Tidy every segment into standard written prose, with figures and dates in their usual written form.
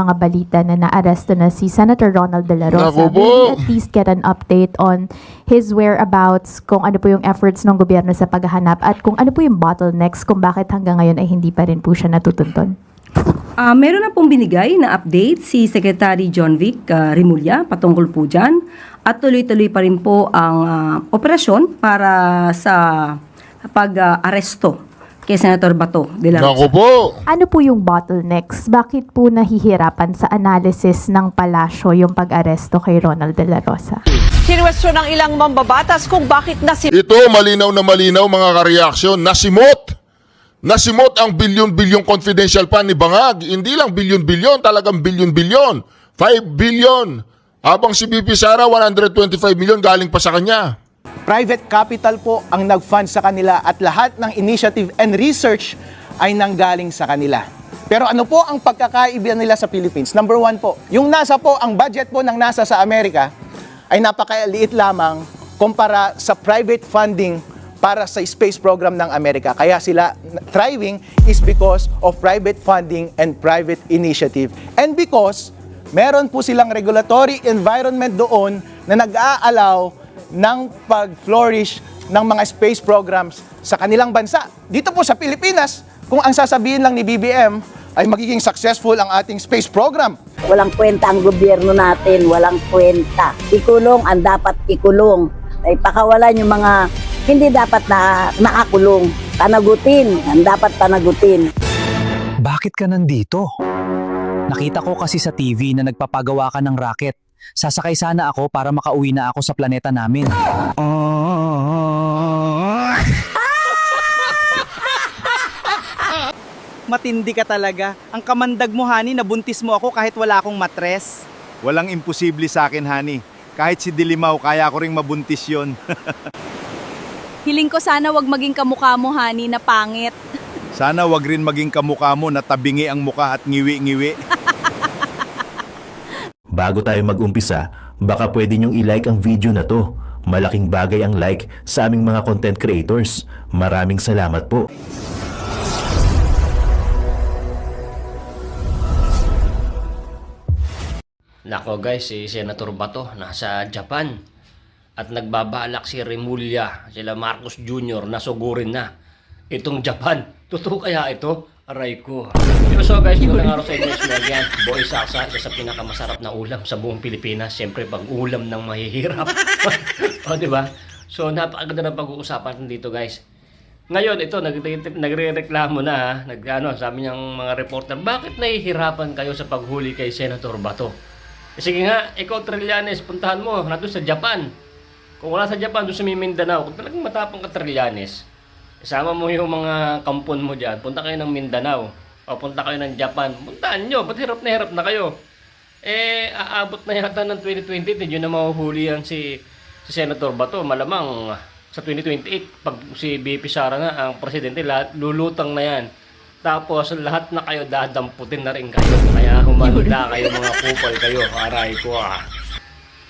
mga balita na naaresto na si Senator Ronald De La Rosa. Naku po. Maybe at least get an update on his whereabouts, kung ano po yung efforts ng gobyerno sa paghahanap at kung ano po yung bottlenecks kung bakit hanggang ngayon ay hindi pa rin po siya natutunton. Meron na pong binigay na update si Secretary John Vic Rimulya patungkol po dyan at tuloy-tuloy pa rin po ang operasyon para sa pag-aresto kay Senator Bato de la Naku Rosa. po. Ano po yung bottlenecks? Bakit po nahihirapan sa analysis ng palasyo yung pag-aresto kay Ronald De La Rosa? Kinwestiyon ng ilang mambabatas kung bakit Ito, malinaw na malinaw mga kareaksyon. Nasimot ang bilyon-bilyon confidential fund ni Bangag. Hindi lang bilyon-bilyon, talagang bilyon-bilyon. 5 billion. Habang si BP Sara, 125 million galing pa sa kanya. Private capital po ang nag-fund sa kanila at lahat ng initiative and research ay nanggaling sa kanila. Pero ano po ang pagkakaiba nila sa Philippines? Number one po, yung NASA po, ang budget po ng NASA sa Amerika ay napakaliit lamang kumpara sa private funding para sa space program ng Amerika. Kaya sila thriving is because of private funding and private initiative. And because meron po silang regulatory environment doon na nag-aalaw ng pag-flourish ng mga space programs sa kanilang bansa. Dito po sa Pilipinas, kung ang sasabihin lang ni BBM ay magiging successful ang ating space program. Walang kwenta ang gobyerno natin, walang kwenta. Ikulong ang dapat ikulong. Ay pakawalan yung mga hindi dapat na nakakulong. Panagutin ang dapat panagutin. Bakit ka nandito? Nakita ko kasi sa TV na nagpapagawa ka ng racket. Sasakay sana ako para makauwi na ako sa planeta namin. Matindi ka talaga. Ang kamandag mo, Hani, nabuntis mo ako kahit wala akong matres. Walang imposible sa akin, Hani. Kahit si Dilimaw, kaya ko ring mabuntis yon. Hiling ko sana wag maging kamukha mo, Hani, na pangit. Sana wag rin maging kamukha mo na tabingi ang muka at ngiwi-ngiwi. Bago tayo mag-umpisa, baka pwede nyong i-like ang video na to. Malaking bagay ang like sa aming mga content creators. Maraming salamat po. Nako guys, si Senator Bato nasa Japan at nagbabalak si Rimulya, sila Marcos Jr. na sugurin na itong Japan. Totoo kaya ito? Aray ko. Pero so guys, magandang araw sa inyo. Yan, Boy Saksa, isa sa pinakamasarap na ulam sa buong Pilipinas. Siyempre, pag ulam ng mahihirap. O, diba? So, napakaganda ng pag-uusapan dito guys. Ngayon, ito, nagre-reklamo na, sabi niyang mga reporter, bakit nahihirapan kayo sa paghuli kay Senator Bato? Sige nga, ikaw Trillanes, puntahan mo, nandun sa Japan. Kung wala sa Japan, doon sa Mindanao, kung talagang matapang ka Trillanes, isama mo yung mga kampon mo dyan, punta kayo ng Mindanao, o punta kayo ng Japan, puntaan nyo, ba't hirap na kayo? Aabot na yata ng 2020, hindi nyo na mahuhuli yan si Senator Bato, malamang sa 2028, pag si BP Sara nga, ang presidente, lulutang na yan. Tapos lahat na kayo dadamputin na rin kayo. Kaya humanda kayo mga kupal kayo. Aray ko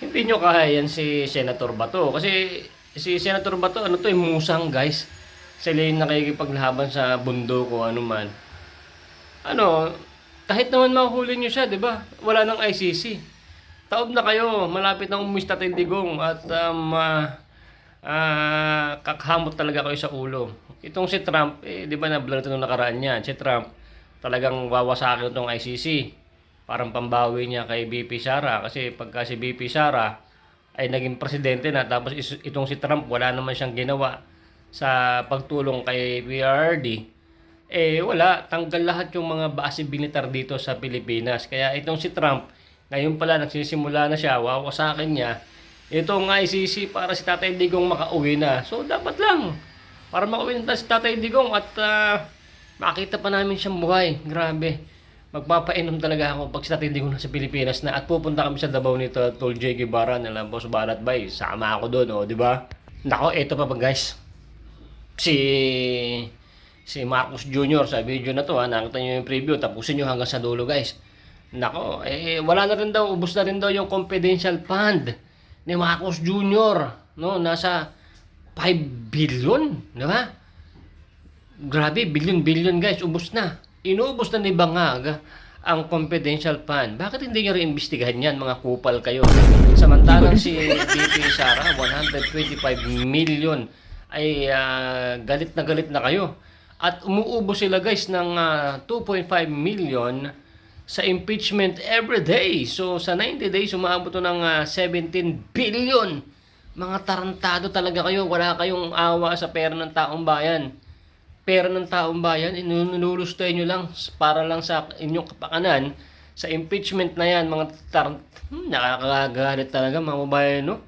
Hindi nyo kaya yan si Senator Bato. Kasi si Senator Bato, musang guys. Sila yung nakikipaglaban sa bundok o ano man. Kahit naman mahuli nyo siya, di ba? Wala nang ICC. Taob na kayo. Malapit na umuwi sa Tindigong at kakhamot talaga kayo sa ulo. Itong si Trump, di ba na-blur ito nung nakaraan niya? Si Trump, talagang wawasakin itong ICC. Parang pambawi niya kay BP Sara. Kasi pagka si BP Sara ay naging presidente na, tapos itong si Trump, wala naman siyang ginawa sa pagtulong kay PRRD. Wala. Tanggal lahat yung mga base militar dito sa Pilipinas. Kaya itong si Trump, ngayon pala nagsisimula na siya, wawasakin niya itong ICC para si Tatay Digong makauwi na. So, dapat lang. Para makauwi na si Tatay Digong at makita pa namin siyang buhay. Grabe. Magpapainom talaga ako pag si Tatay Digong nasa Pilipinas na at pupunta kami sa Davao nito, Tol J. Guevara, nalang Boss Barat Bay. Sama ako doon, di ba? Nako, eto pa guys. Si Marcos Jr. sa video na to, nakita nyo yung preview, tapusin nyo hanggang sa dulo guys. Nako, wala na rin daw, ubos na rin daw yung confidential fund ni Marcos Jr. No, nasa 5 billion, di ba? Grabe, billion guys, ubos na. Inuubos na ni Bangag ang confidential fund. Bakit hindi nyo rin-imbestigahan yan, mga kupal kayo? Samantalang si BP Sara, 125 million ay galit na kayo. At umuubo sila guys ng 2.5 million sa impeachment every day. So sa 90 days, umaabot to ng 17 billion. Mga tarantado talaga kayo. Wala kayong awa sa pera ng taong bayan. Pera ng taong bayan, inulustay nyo lang para lang sa inyong kapakanan. Sa impeachment na yan, mga nakakagalit talaga mga babae, no?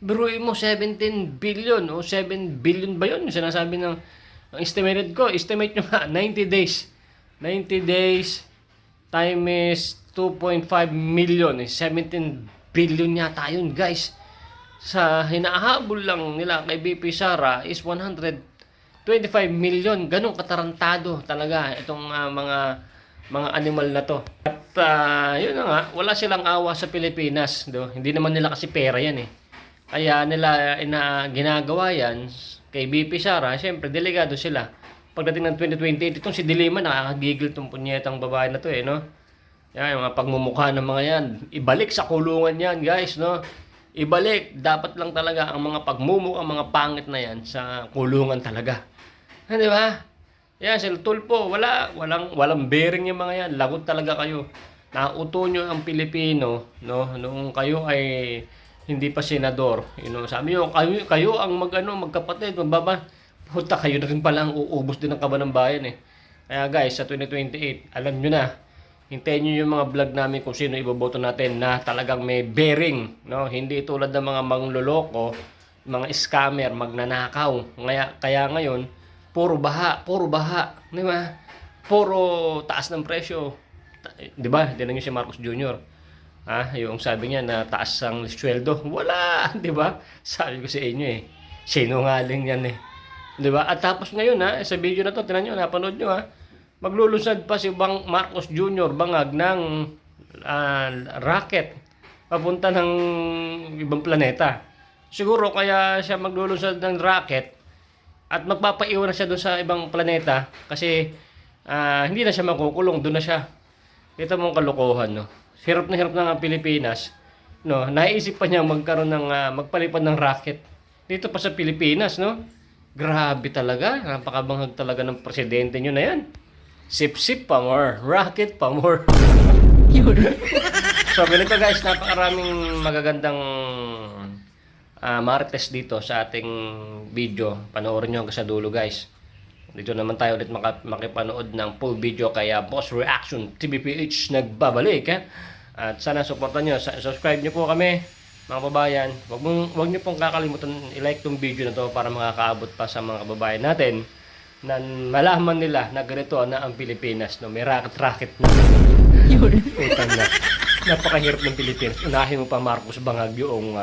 Biruin mo, 17 billion o 7 billion ba yun? Yung sinasabi ng ang estimated ko, estimate nyo nga, 90 days. 90 days time is 2.5 million. 17 billion yata yun, guys. Sa hinahabol lang nila kay BP Sara is 125 million. Ganong katarantado talaga itong mga animal na to. At yun na nga, wala silang awa sa Pilipinas. Do? Hindi naman nila kasi pera yan eh. Kaya nila ginagawa yan kay BP Sara, siyempre delegado sila. Pagdating ng 2028, itong si Dilima, nakakagigil itong punyetang babae na to eh, no? Yan, yung mga pagmumukha ng mga yan. Ibalik sa kulungan yan, guys, no? Ibalik. Dapat lang talaga ang mga pagmumukha, ang mga pangit na yan sa kulungan talaga. Di ba? Yan, sila tulpo. Walang bearing yung mga yan. Lagot talaga kayo. Nauto nyo ang Pilipino, no? Noong kayo ay hindi pa senador. You know, sabi nyo, kayo ang magkapatid, puta, kayo na rin pala ang uubos din ng kaban ng bayan eh. Kaya guys, sa 2028, alam nyo na, hintayin nyo yung mga vlog namin kung sino iboboto natin na talagang may bearing, no? Hindi tulad ng mga mangloloko, mga scammer, magnanakaw. Kaya ngayon, puro baha, di ba? Puro taas ng presyo. Di ba? Tinan nyo si Marcos Jr. Yung sabi niya na taas ang sweldo. Wala, di ba? Sabi ko sa inyo eh. Sinungaling yan eh. Di ba? At tapos ngayon sa video na to, tinan nyo, napanood nyo maglulunsad pa si Marcos Jr. Bangag ng rocket papunta ng ibang planeta. Siguro kaya siya maglulunsad ng rocket at magpapaiwan na siya doon sa ibang planeta kasi hindi na siya makukulong, doon na siya. Ito mong kalokohan, no? Hirap na ang Pilipinas, no? Naisip pa niya magkaroon ng magpalipad ng rocket dito pa sa Pilipinas, no? Grabe talaga, napakabanghag talaga ng presidente niyo na yan. Sip-sip pa more, rocket pa more. So, ganito guys, napakaraming magagandang marites dito sa ating video. Panoorin nyo hanggang sa dulo guys. Dito naman tayo ulit makipanood ng full video kaya Boss Reaction TVPH nagbabalik. At sana supportan nyo, subscribe nyo po kami mga kababayan. Huwag nyo pong kakalimutan i-like tong video na to para makakaabot pa sa mga kababayan natin na malaman nila na ganito na ang Pilipinas, no? May racket na. Utang na. Napakahirap ng Pilipinas. Unahin mo pa Marcos Bangag yung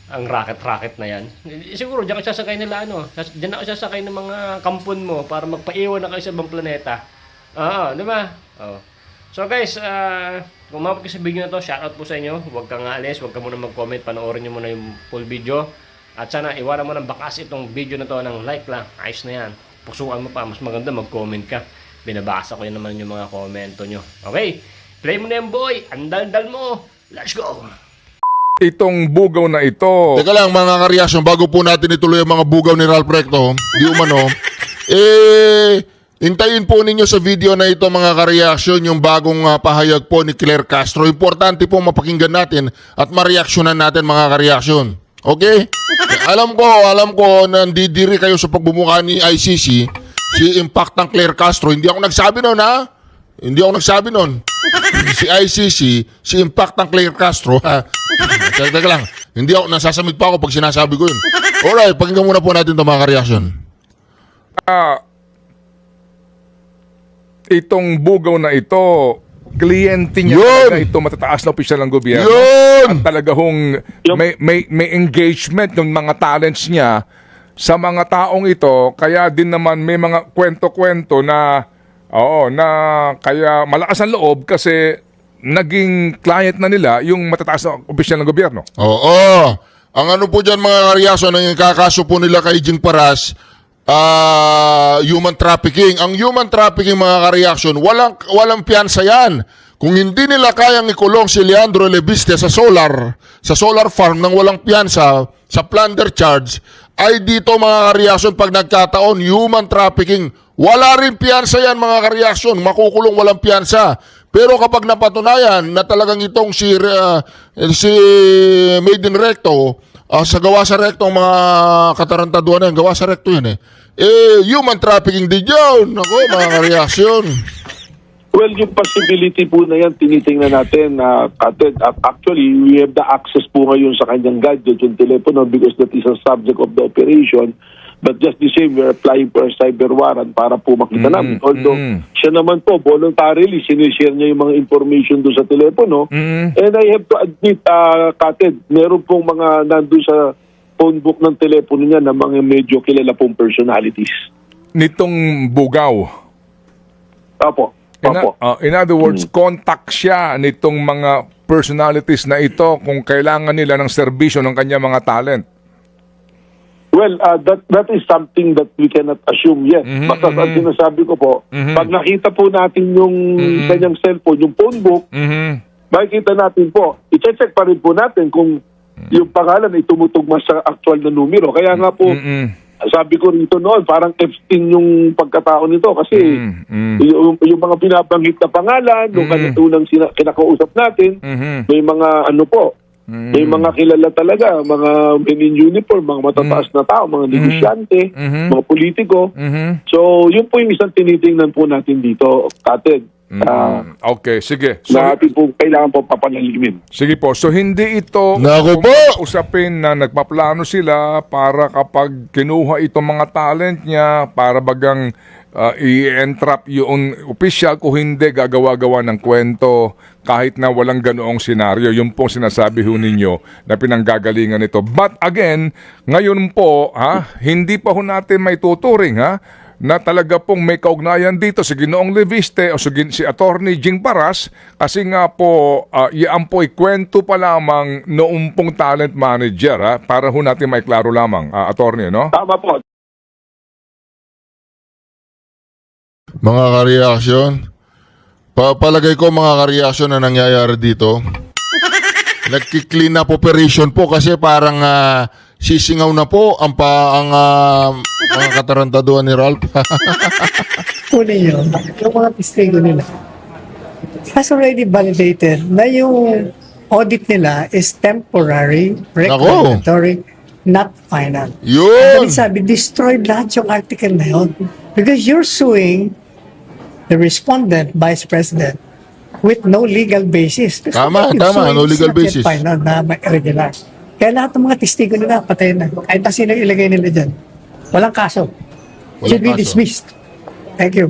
ang racket na yan. Siguro diyan ka sasakay nila diyan ako sasakay ng mga kampon mo para magpaiwan na kayo sa ibang planeta. Di ba? So guys, kung umabot kayo sa video na to, shoutout po sa inyo. Huwag kang aalis, huwag ka muna mag-comment, panoorin nyo muna yung full video. At sana iwanan mo ng bakas itong video na to ng like lang. Ayos na yan. Pusuan mo pa, mas maganda mag-comment ka. Binabasa ko yun naman yung mga komento nyo. Okay, play mo na yan boy. Andal-dal mo. Let's go. Itong bugaw na ito. Teka lang mga kareaksyon, bago po natin ituloy ang mga bugaw ni Ralph Recto, di umano, hintayin po ninyo sa video na ito mga kareaksyon yung bagong pahayag po ni Claire Castro. Importante po mapakinggan natin at mareaksyonan natin mga kareaksyon. Okay? Alam ko nandidiri kayo sa pagbumuka ni ICC, si Impact ng Claire Castro. Hindi ako nagsabi nun Si ICC, si Impact ng Claire Castro. Teka lang, hindi ako, nasasamig pa ako pag sinasabi ko yun. Alright, pakinggan muna po natin ito mga kareaksyon. Itong bugaw na ito, kliyente niya talaga ito, matataas na opisyal ng gobyerno. At talaga hong may engagement ng mga talents niya sa mga taong ito. Kaya din naman may mga kwento-kwento na kaya malakas ang loob kasi naging client na nila yung matataas na opisyal ng gobyerno. Oo. Ang ano po dyan mga kareaksyon, ang kakaso po nila kay Jing Paras, human trafficking. Ang human trafficking mga kareaksyon, walang piyansa yan. Kung hindi nila kayang ikulong si Leandro Leviste sa solar farm nang walang piyansa, sa plunder charge, ay dito mga kareaksyon pag nagkataon, human trafficking, wala rin piyansa yan mga kareaksyon, makukulong walang piyansa. Pero kapag napatunayan na talagang itong si Maiden Recto, sa gawa sa recto ang mga katarantaduan na yan, gawa sa recto yan human trafficking din yun. Ako mga kareaksyon. Well, yung possibility po na yan, tinitingnan natin. Actually, we have the access po ngayon sa kanyang gadget, yung telepono, because that is a subject of the operation. But just the same, we're applying for a cyber warrant para po makita namin. Although, siya naman po, voluntarily, sinishare niya yung mga information doon sa telepono. And I have to admit, Kated, meron pong mga nandun sa phone book ng telepono niya na mga medyo kilala pong personalities. Nitong Bugaw. Opo. In other words, contact siya nitong mga personalities na ito kung kailangan nila ng serbisyo ng kanyang mga talent. Well, that is something that we cannot assume yet. Basta ang sinasabi ko po, pag nakita po natin yung kanyang cellphone, yung phone book, makikita natin po, i-check pa rin po natin kung yung pangalan ay tumutugma sa actual na numero. Kaya nga po, sabi ko rito noon, parang Epstein yung pagkatao nito kasi yung mga binabanggit na pangalan, nung kanitunang kinakausap natin, may mga may mga kilala talaga, mga men in uniform, mga matataas na tao, mga negosyante, mga politiko. So, yun po yung isang tinitingnan po natin dito, Kated. Okay, sige. So, natin po kailangan po papalalimin. sige po. So, hindi ito usapin na nagpaplano sila para kapag kinuha itong mga talent niya para bagang i-entrap yung opisyal, kung hindi gagawa-gawa ng kwento kahit na walang ganoong senaryo. Yung pong sinasabi ho ninyo na pinanggagalingan ito. But again, ngayon po, hindi pa ho natin may tuturing na talaga pong may kaugnayan dito si Ginoong Leviste o si Attorney Jing Paras, kasi nga po yan po kwento pa lamang noong pong talent manager para ho natin may klaro lamang, Attorney, no? Tama po. Mga kareaksyon, palagay ko mga kareaksyon na nangyayari dito, nagki-clean up operation po kasi parang sisingaw na po ang mga katarantaduan ni Ralph. Kunin yun, yung mga testigo nila has already validated na yung audit nila is temporary, regulatory, not final. Yun! Ang sabi, destroyed lahat yung article na yun. Because you're suing the respondent, Vice President, with no legal basis. Tama, no legal basis. Final na may irregular. Kaya lahat ng mga testigo nila, patay na. Kahit na sino ilagay nila dyan. Walang kaso. Should be dismissed. Thank you.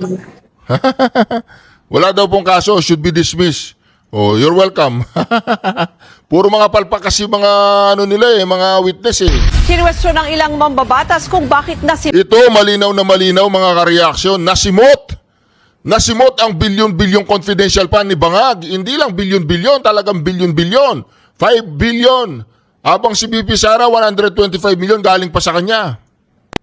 Wala daw pong kaso, should be dismissed. Oh, you're welcome. Puro mga palpak kasi mga mga witness Kinwestiyon ng ilang mambabatas kung bakit Ito, malinaw na malinaw mga kareaksyon, nasimot ang bilyon-bilyon confidential fund ni Bangag. Hindi lang bilyon-bilyon, talagang bilyon-bilyon. 5 billion. Habang si BP Sara, 125 million galing pa sa kanya.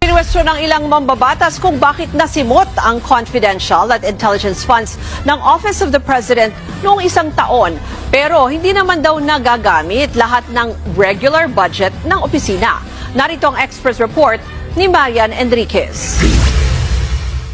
Kinwestiyon ng ilang mambabatas kung bakit nasimot ang confidential at intelligence funds ng Office of the President noong isang taon. Pero hindi naman daw nagagamit lahat ng regular budget ng opisina. Narito ang Express Report ni Marian Enriquez.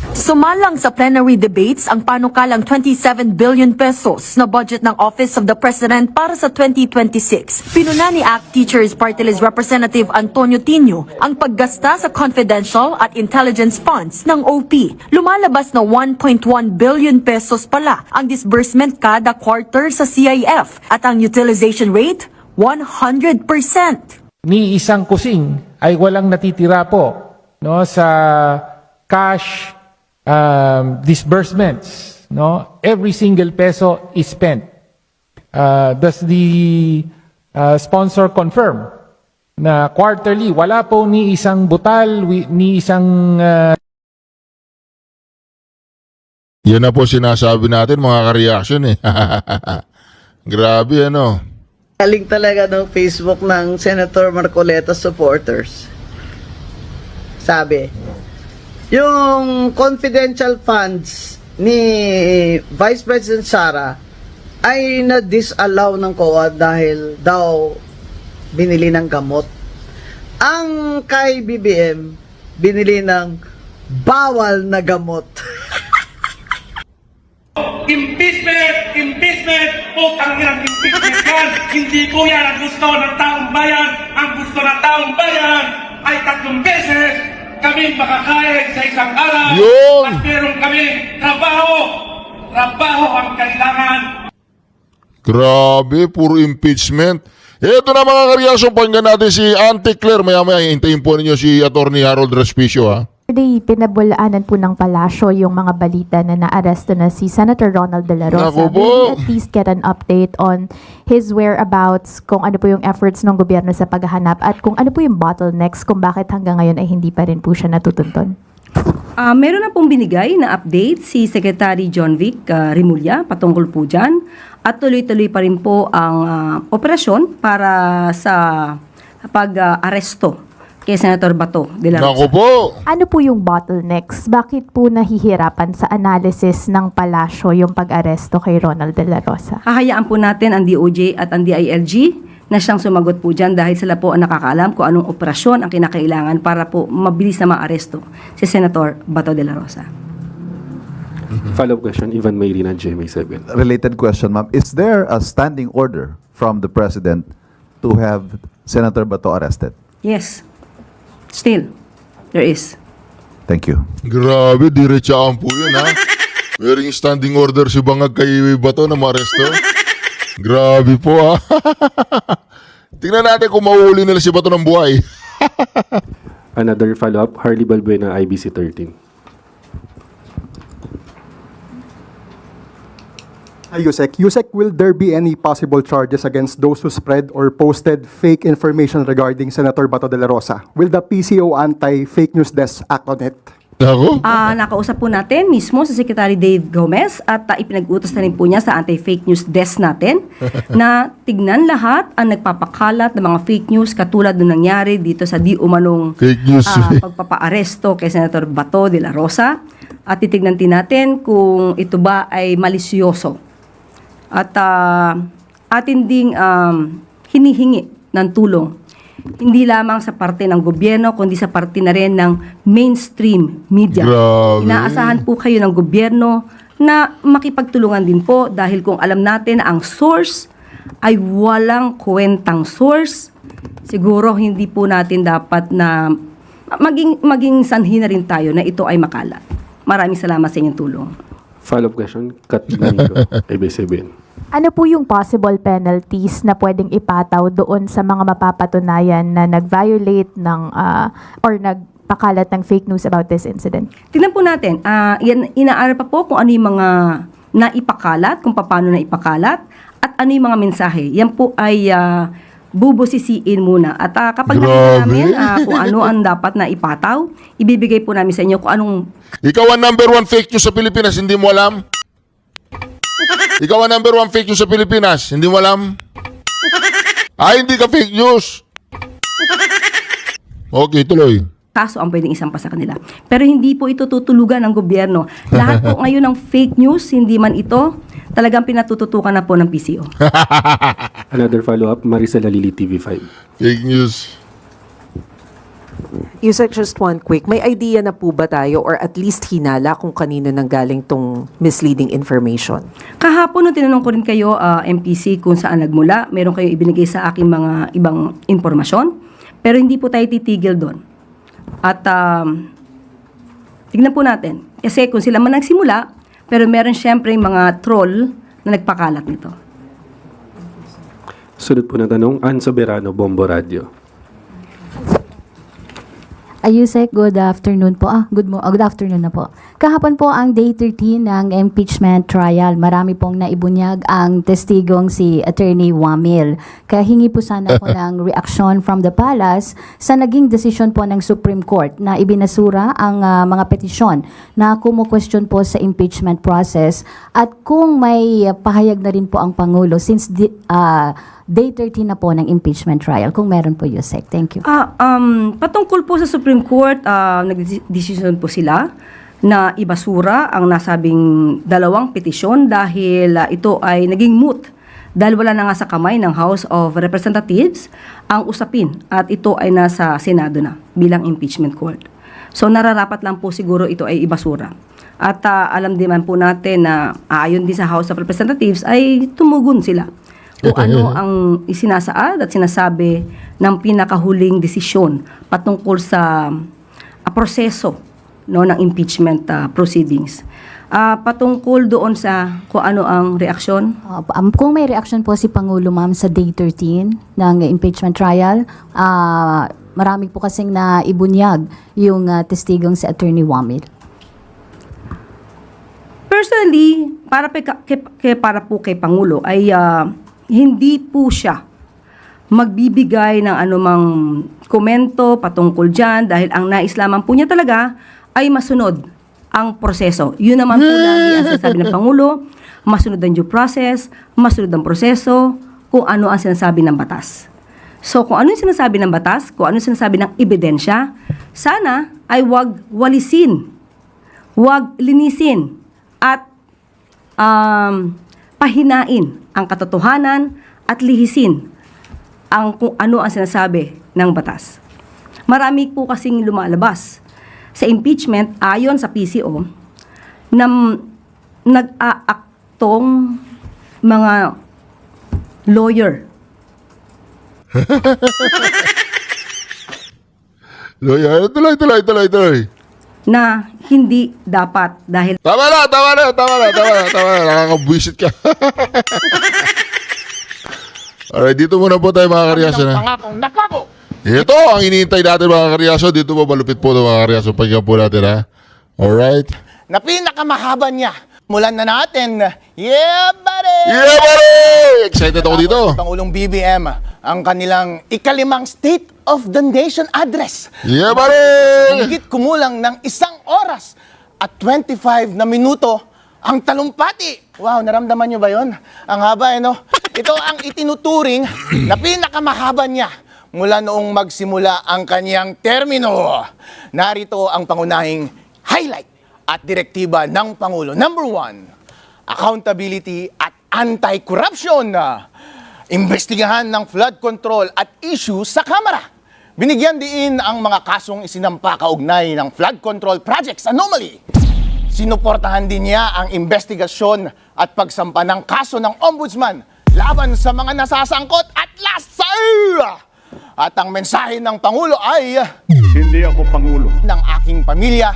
Sumalang sa plenary debates ang panukalang 27 billion pesos na budget ng Office of the President para sa 2026. Pinuna ni ACT Teachers Party List Representative Antonio Tino ang paggasta sa confidential at intelligence funds ng OP. Lumalabas na 1.1 billion pesos pala ang disbursement kada quarter sa CIF at ang utilization rate 100%. Ni isang kusing ay walang natitira po sa cash disbursements, every single peso is spent. Does the sponsor confirm na quarterly wala po ni isang butal, ni isang Yan na po sinasabi natin mga ka-reaction Grabe Galing talaga ng Facebook ng Senator Marcoleta supporters. Sabi, yung confidential funds ni Vice President Sara ay na-disallow ng COA dahil daw binili ng gamot. Ang kay BBM, binili ng bawal na gamot. Impeachment! Impeachment! Putang yan! Impeachment yan! Hindi po yan ang gusto ng taong bayan! Ang gusto ng taong bayan ay 3 beses kami makakain sa isang araw! Yun! At meron kami trabaho! Trabaho ang kailangan! Grabe, puro impeachment. Ito na mga kareaksyon, pakinggan natin si Auntie Claire. Maya-maya, hintayin po ninyo si Atty. Harold Respicio, ha? Today, pinabulaanan po ng palasyo yung mga balita na naaresto na si Senator Ronald De La Rosa. Naku po. Will we at least get an update on his whereabouts, kung ano po yung efforts ng gobyerno sa paghahanap at kung ano po yung bottlenecks kung bakit hanggang ngayon ay hindi pa rin po siya natutunton? Meron na pong binigay na update si Secretary John Vic Remulla patungkol po dyan. At tuloy-tuloy pa rin po ang operasyon para sa pag-aresto kay Senator Bato de la Rosa. Naku po! Ano po yung bottlenecks? Bakit po nahihirapan sa analysis ng palasyo yung pag-aresto kay Ronald De La Rosa? Hahayaan po natin ang DOJ at ang DILG na siyang sumagot po dyan dahil sila po ang nakakaalam kung anong operasyon ang kinakailangan para po mabilis na maaresto si Senator Bato de la Rosa. Follow-up question, Ivan Mayrina, GMA7. Related question, ma'am. Is there a standing order from the President to have Senator Bato arrested? Yes. Still, there is. Thank you. Grabe, diretsaan po yun, ha? Meron standing order si Bangag kay Bato na maaresto. Grabe po, ha? Tingnan natin kung mauuli nila si Bato ng buhay. Another follow-up, Harley Balbuena, IBC 13. Hi, Yusek. Yusek, will there be any possible charges against those who spread or posted fake information regarding Senator Bato de la Rosa? Will the PCO Anti-Fake News Desk act on it? Ako? Nakausap po natin mismo sa Secretary Dave Gomez at ipinag-utos na rin po niya sa Anti-Fake News Desk natin na tignan lahat ang nagpapakalat ng mga fake news katulad ng nangyari dito sa di umanong fake news. Pagpapaaresto kay Senator Bato de la Rosa at titignan din natin kung ito ba ay malisyoso. At atin ding hinihingi ng tulong, hindi lamang sa parte ng gobyerno, kundi sa parte na rin ng mainstream media. Grabe. Inaasahan po kayo ng gobyerno na makipagtulungan din po dahil kung alam natin na ang source ay walang kwentang source, siguro hindi po natin dapat na maging sanhi na rin tayo na ito ay makalat. Maraming salamat sa inyong tulong. Follow-up question, Kat Domingo, IBC7. Ano po yung possible penalties na pwedeng ipataw doon sa mga mapapatunayan na nag-violate ng or nagpakalat ng fake news about this incident? Tingnan po natin, inaaral pa po kung ano yung mga naipakalat, kung paano naipakalat, at ano yung mga mensahe. Yan po ay bubusisiin muna. At kapag nakita namin kung ano ang dapat na ipataw, ibibigay po namin sa inyo kung anong... Ikaw ang number 1 fake news sa Pilipinas, hindi mo alam? Ikaw ang number 1 fake news sa Pilipinas, hindi mo alam? Hindi ka fake news. Okay, tuloy. Kaso ang pwedeng isampa sa kanila. Pero hindi po ito tutulugan ng gobyerno. Lahat po ngayon ng fake news, hindi man ito, talagang pinatututukan na po ng PCO. Another follow-up, Maricel Alili, TV5. Fake news. Yusek, just one quick. May idea na po ba tayo or at least hinala kung kanino nanggaling tong misleading information? Kahapon nung tinanong ko rin kayo, MPC, kung saan nagmula, meron kayo ibinigay sa akin mga ibang impormasyon. Pero hindi po tayo titigil doon. At tignan po natin. Kasi kung sila man nagsimula, pero meron syempre mga troll na nagpakalat nito. Sunod po na tanong, Ann Soberano, Bombo Radio. Ayusek, good afternoon po. Good afternoon na po. Kahapon po ang day 13 ng impeachment trial. Marami pong naibunyag ang testigong si Attorney Wamil. Kaya hingi po sana po ng reaksyon from the palace sa naging desisyon po ng Supreme Court na ibinasura ang mga petisyon na kumu-question po sa impeachment process at kung may pahayag na rin po ang Pangulo since day 13 na po ng impeachment trial, kung meron po, Yusek. Thank you. Patungkol po sa Supreme Court, nag-decision po sila na ibasura ang nasabing dalawang petisyon dahil ito ay naging moot dahil wala na nga sa kamay ng House of Representatives ang usapin at ito ay nasa Senado na bilang impeachment court. So nararapat lang po siguro ito ay ibasura. At alam din man po natin na ayon din sa House of Representatives ay tumugon sila kung ano ang isinasaad at sinasabi ng pinakahuling desisyon patungkol sa proseso ng impeachment proceedings. Patungkol doon sa kung ano ang reaksyon? Kung may reaction po si Pangulo, ma'am, sa Day 13 ng impeachment trial, marami po kasing naibunyag yung testigong si Attorney Wamil. Personally, para po kay Pangulo ay hindi po siya magbibigay ng anumang komento patungkol dyan dahil ang nais lamang po niya talaga ay masunod ang proseso. Yun naman po lagi ang sinasabi ng Pangulo, masunod ang due process, masunod ang proseso, kung ano ang sinasabi ng batas. So kung ano yung sinasabi ng batas, kung ano yung sinasabi ng ebidensya, sana ay wag walisin, wag linisin, at pahinain ang katotohanan at lihisin ang kung ano ang sinasabi ng batas. Marami po kasing lumalabas sa impeachment ayon sa PCO na nag-aaktong mga lawyer. Lawyer, tuloy. Na hindi dapat dahil... Tama na. Nakakabwisit ka. Alright, dito muna po tayo mga karyaso na. Ito ang iniintay natin mga karyaso. Dito po malupit po ito mga karyaso. Pagkakam po natin ha. Alright. Na pinakamahaba niya. Mulan na natin. Yeah, buddy! Yeah, buddy! Excited ako dito. Pangulong BBM, ang kanilang ikalimang State of the Nation address. Yeah, buddy! Higit kumulang ng 1 oras at 25 na minuto ang talumpati. Wow, naramdaman nyo ba yon? Ang haba, no? Ito ang itinuturing na pinakamahaba niya mula noong magsimula ang kanyang termino. Narito ang pangunahing highlight at direktiba ng Pangulo. Number 1, accountability at anti-corruption. Imbestigahan ng flood control at issue sa Kamara. Binigyan din ang mga kasong isinampa kaugnay ng flood control projects anomaly. Sinuportahan din niya ang investigasyon at pagsampa ng kaso ng Ombudsman laban sa mga nasasangkot at last At ang mensahe ng Pangulo ay, hindi ako Pangulo ng aking pamilya,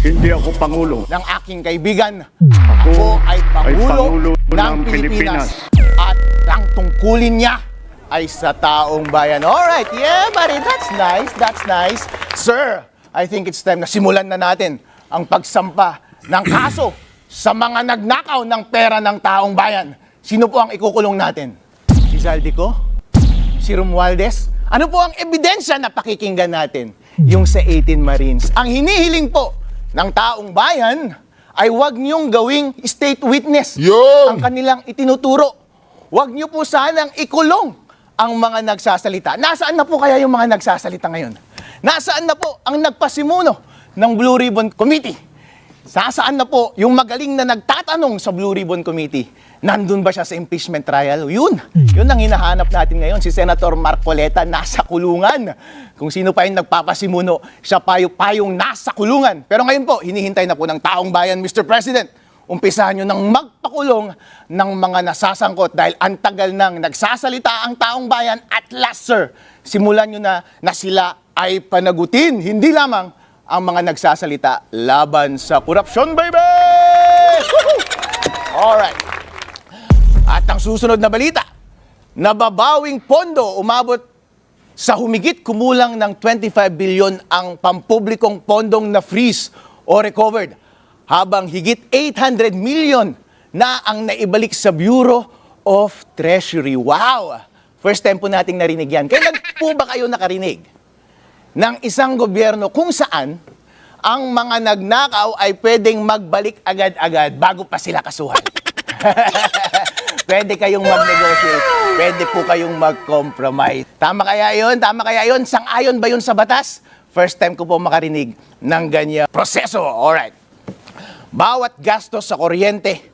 hindi ako Pangulo ng aking kaibigan, ako ay Pangulo ng Pilipinas. At ang tungkulin niya ay sa taong bayan. Alright, yeah buddy, that's nice. Sir, I think it's time na simulan na natin ang pagsampa ng kaso sa mga nagnakaw ng pera ng taong bayan. Sino po ang ikukulong natin? Si Zaldico? Si Romualdez? Ano po ang ebidensya na pakikinggan natin? Yung sa 18 Marines. Ang hinihiling po ng taong bayan ay huwag niyong gawing state witness ang kanilang itinuturo. Huwag niyo po sanang ikulong ang mga nagsasalita. Nasaan na po kaya yung mga nagsasalita ngayon? Nasaan na po ang nagpasimuno ng Blue Ribbon Committee? Saan na po yung magaling na nagtatanong sa Blue Ribbon Committee? Nandun ba siya sa impeachment trial? Yun ang hinahanap natin ngayon. Si Senator Marcoleta nasa kulungan. Kung sino pa yung nagpapasimuno, siya pa yung nasa kulungan. Pero ngayon po, hinihintay na po ng taong bayan, Mr. President. Umpisahan nyo ng magpakulong ng mga nasasangkot dahil ang tagal nang nagsasalita ang taong bayan at last, sir, simulan nyo na sila ay panagutin. Hindi lamang ang mga nagsasalita laban sa korupsyon, baby! Alright. At ang susunod na balita, nababawing pondo umabot sa humigit kumulang ng 25 billion ang pampublikong pondong na-freeze o recovered, habang higit 800 million na ang naibalik sa Bureau of Treasury. Wow! First time po nating narinig yan. Kailan po ba kayo nakarinig ng isang gobyerno kung saan ang mga nagnakaw ay pwedeng magbalik agad-agad bago pa sila kasuhan? Pwede kayong mag-negotiate. Pwede po kayong mag-compromise. Tama kaya yun? Sang-ayon ba yun sa batas? First time ko po makarinig ng ganyan proseso. Alright. bawat gastos sa kuryente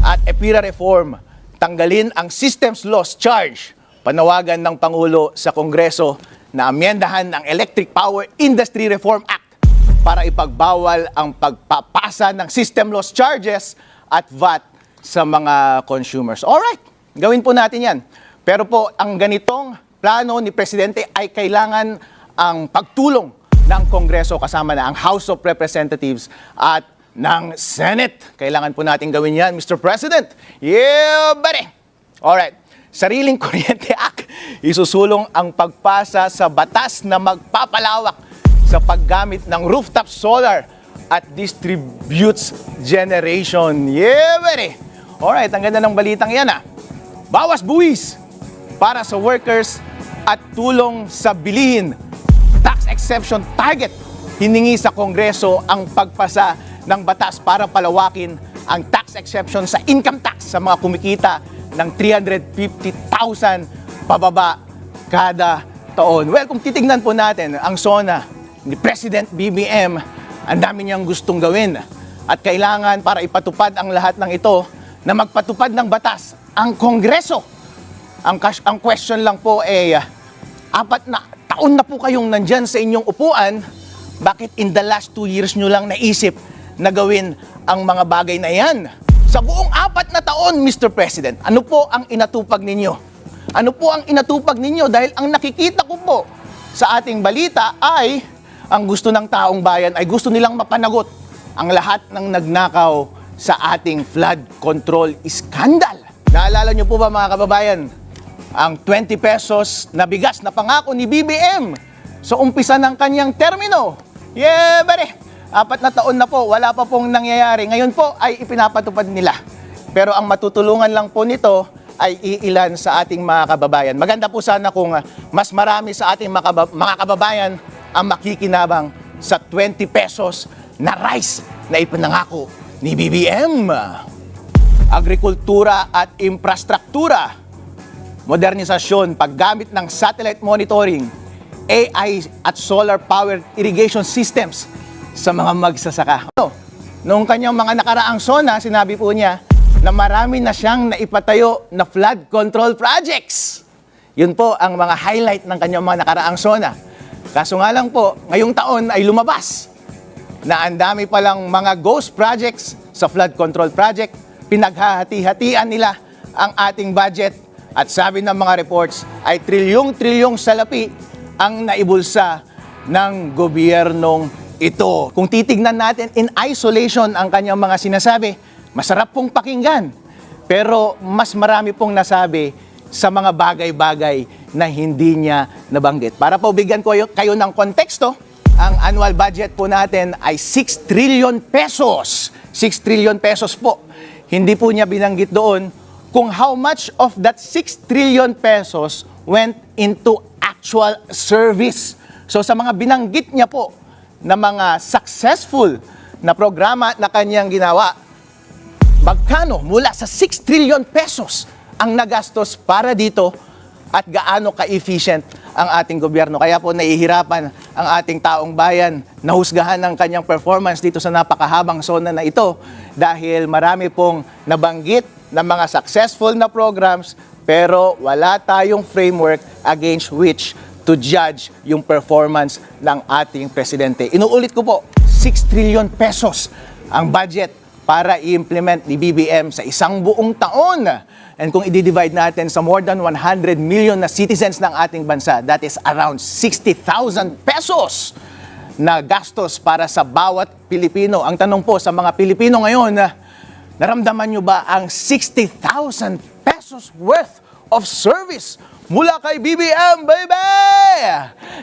at EPIRA reform, tanggalin ang systems loss charge, panawagan ng Pangulo sa Kongreso na amyendahan ang Electric Power Industry Reform Act para ipagbawal ang pagpapasa ng system loss charges at VAT sa mga consumers. Alright, gawin po natin yan. Pero po, ang ganitong plano ni Presidente ay kailangan ang pagtulong ng Kongreso kasama na ang House of Representatives at ng Senate. Kailangan po natin gawin yan, Mr. President. Yeah, buddy! Alright, Sariling Kuryente Act. Isusulong ang pagpasa sa batas na magpapalawak sa paggamit ng rooftop solar at distributes generation. Yeah, buddy! Alright, ang ganda ng balitang yan Bawas buwis para sa workers at tulong sa bilihin. Tax exemption target. Hiningi sa Kongreso ang pagpasa ng batas para palawakin ang tax exception sa income tax sa mga kumikita ng 350,000 pababa kada taon. Well, kung titignan po natin ang SONA ni President BBM, ang dami niyang gustong gawin. At kailangan para ipatupad ang lahat ng ito na magpatupad ng batas ang Kongreso. Ang question lang po ay 4 na taon na po kayong nandyan sa inyong upuan, bakit in the last 2 years nyo lang naisip na gawin ang mga bagay na yan? Sa buong 4 na taon, Mr. President, ano po ang inatupag ninyo? Ano po ang inatupag ninyo? Dahil ang nakikita ko po sa ating balita ay ang gusto ng taong bayan ay gusto nilang mapanagot ang lahat ng nagnakaw sa ating flood control scandal. Naalala nyo po ba mga kababayan, ang 20 pesos na bigas na pangako ni BBM sa umpisa ng kanyang termino? Yeah, buddy! 4 na taon na po, wala pa pong nangyayari. Ngayon po ay ipinapatupad nila. Pero ang matutulungan lang po nito ay iilan sa ating mga kababayan. Maganda po sana kung mas marami sa ating mga kababayan ang makikinabang sa 20 pesos na rice na ipinangako ni BBM. Agrikultura at infrastruktura, modernisasyon, paggamit ng satellite monitoring, AI at solar-powered irrigation systems sa mga magsasaka. Noong kanyang mga nakaraang SONA, sinabi po niya na marami na siyang naipatayo na flood control projects. Yun po ang mga highlight ng kanyang mga nakaraang SONA. Kaso nga lang po, ngayong taon ay lumabas na ang dami palang mga ghost projects sa flood control project. Pinaghahati-hatian nila ang ating budget at sabi ng mga reports ay trilyong-trilyong salapi ang naibulsa ng gobyernong ito. Kung titignan natin in isolation ang kanyang mga sinasabi, masarap pong pakinggan. Pero mas marami pong nasabi sa mga bagay-bagay na hindi niya nabanggit. Para po bigyan ko kayo ng konteksto, ang annual budget po natin ay 6 trillion pesos. 6 trillion pesos po. Hindi po niya binanggit doon kung how much of that 6 trillion pesos went into actual service. So sa mga binanggit niya po na mga successful na programa na kanyang ginawa, magkano mula sa 6 trillion pesos ang nagastos para dito at gaano ka-efficient ang ating gobyerno. Kaya po nahihirapan ang ating taong bayan na husgahan ng kanyang performance dito sa napakahabang SONA na ito dahil marami pong nabanggit na mga successful na programs pero wala tayong framework against which to judge yung performance ng ating presidente. Inuulit ko po, 6 trillion pesos ang budget para i-implement ni BBM sa isang buong taon. And kung i-divide natin sa more than 100 million na citizens ng ating bansa, that is around 60,000 pesos na gastos para sa bawat Pilipino. Ang tanong po sa mga Pilipino ngayon, naramdaman nyo ba ang 60,000 pesos worth of service mula kay BBM, baby?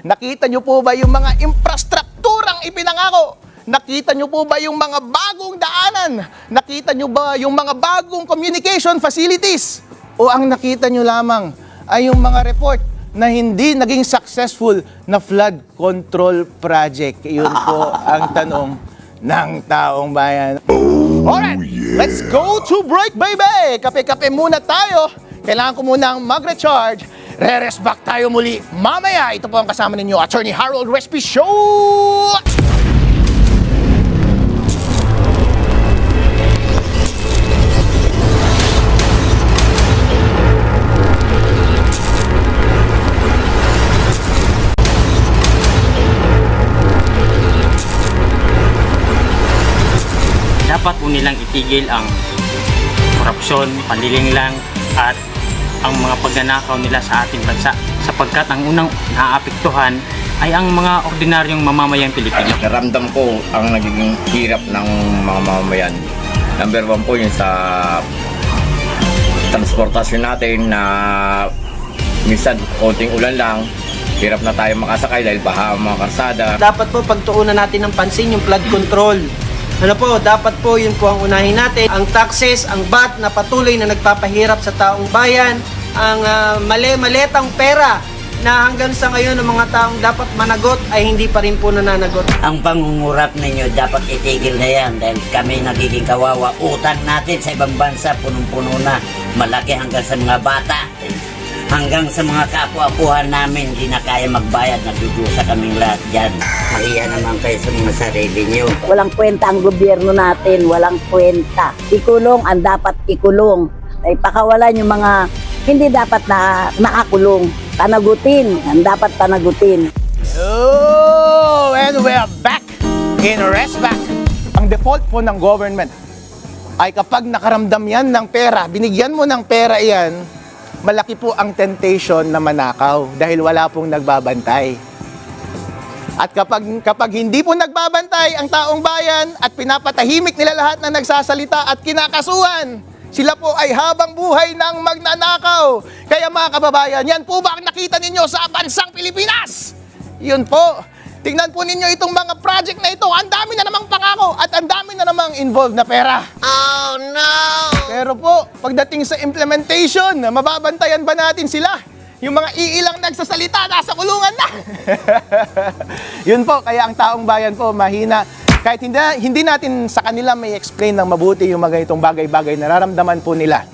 Nakita nyo po ba yung mga infrastrukturang ipinangako? Nakita nyo po ba yung mga bagong daanan? Nakita nyo ba yung mga bagong communication facilities? O ang nakita nyo lamang ay yung mga report na hindi naging successful na flood control project? Yun po ang tanong ng taong bayan. Alright, let's go to break, baby! Kape-kape muna tayo. Kailangan ko munang mag-recharge. Re-rest back tayo muli mamaya. Ito po ang kasama ninyo, Attorney Harold Respi Show! nilang itigil ang korupsyon, panlilinglang at ang mga pagnanakaw nila sa ating bansa sapagkat ang unang naapektuhan ay ang mga ordinaryong mamamayang Pilipino. Naramdam ko ang nagiging hirap ng mga mamamayan. Number 1 po yun sa transportasyon natin na minsan konting ulan lang, hirap na tayo makasakay dahil baha ang mga karsada. Dapat po pagtuunan natin ng pansin yung flood control. Ano po, dapat po yun po ang unahin natin. Ang taxes, ang VAT na patuloy na nagpapahirap sa taong bayan, ang mali-maletang pera na hanggang sa ngayon ng mga taong dapat managot ay hindi pa rin po nananagot. Ang pangungurap ninyo dapat itigil na yan dahil kami nagiging kawawa. Utang natin sa ibang bansa, punong-puno na. Malaki hanggang sa mga bata. Hanggang sa mga kaapu-apuhan namin, hindi na kaya magbayad. Nagdudusa kaming lahat dyan. Mahiya naman kayo sa mga sarili nyo. Walang kwenta ang gobyerno natin, walang kwenta. Ikulong ang dapat ikulong. Ay pakawalan yung mga hindi dapat na nakakulong. Panagutin, ang dapat panagutin. Oh, and we're back in Rest Back. Ang default po ng government ay kapag nakaramdam yan ng pera, binigyan mo ng pera yan, malaki po ang temptation na manakaw dahil wala pong nagbabantay. At kapag hindi po nagbabantay ang taong bayan at pinapatahimik nila lahat na nagsasalita at kinakasuhan, sila po ay habang buhay ng magnanakaw. Kaya mga kababayan, yan po ba ang nakita ninyo sa bansang Pilipinas? Yun po. Tingnan po ninyo itong mga project na ito. Ang dami na namang pangako at ang dami na namang involved na pera. Oh no! Pero po, pagdating sa implementation, mababantayan ba natin sila? Yung mga iilang nagsasalita, nasa kulungan na. Yun po, kaya ang taong bayan po mahina. Kahit hindi natin sa kanila may explain ng mabuti yung mga itong bagay-bagay, nararamdaman po nila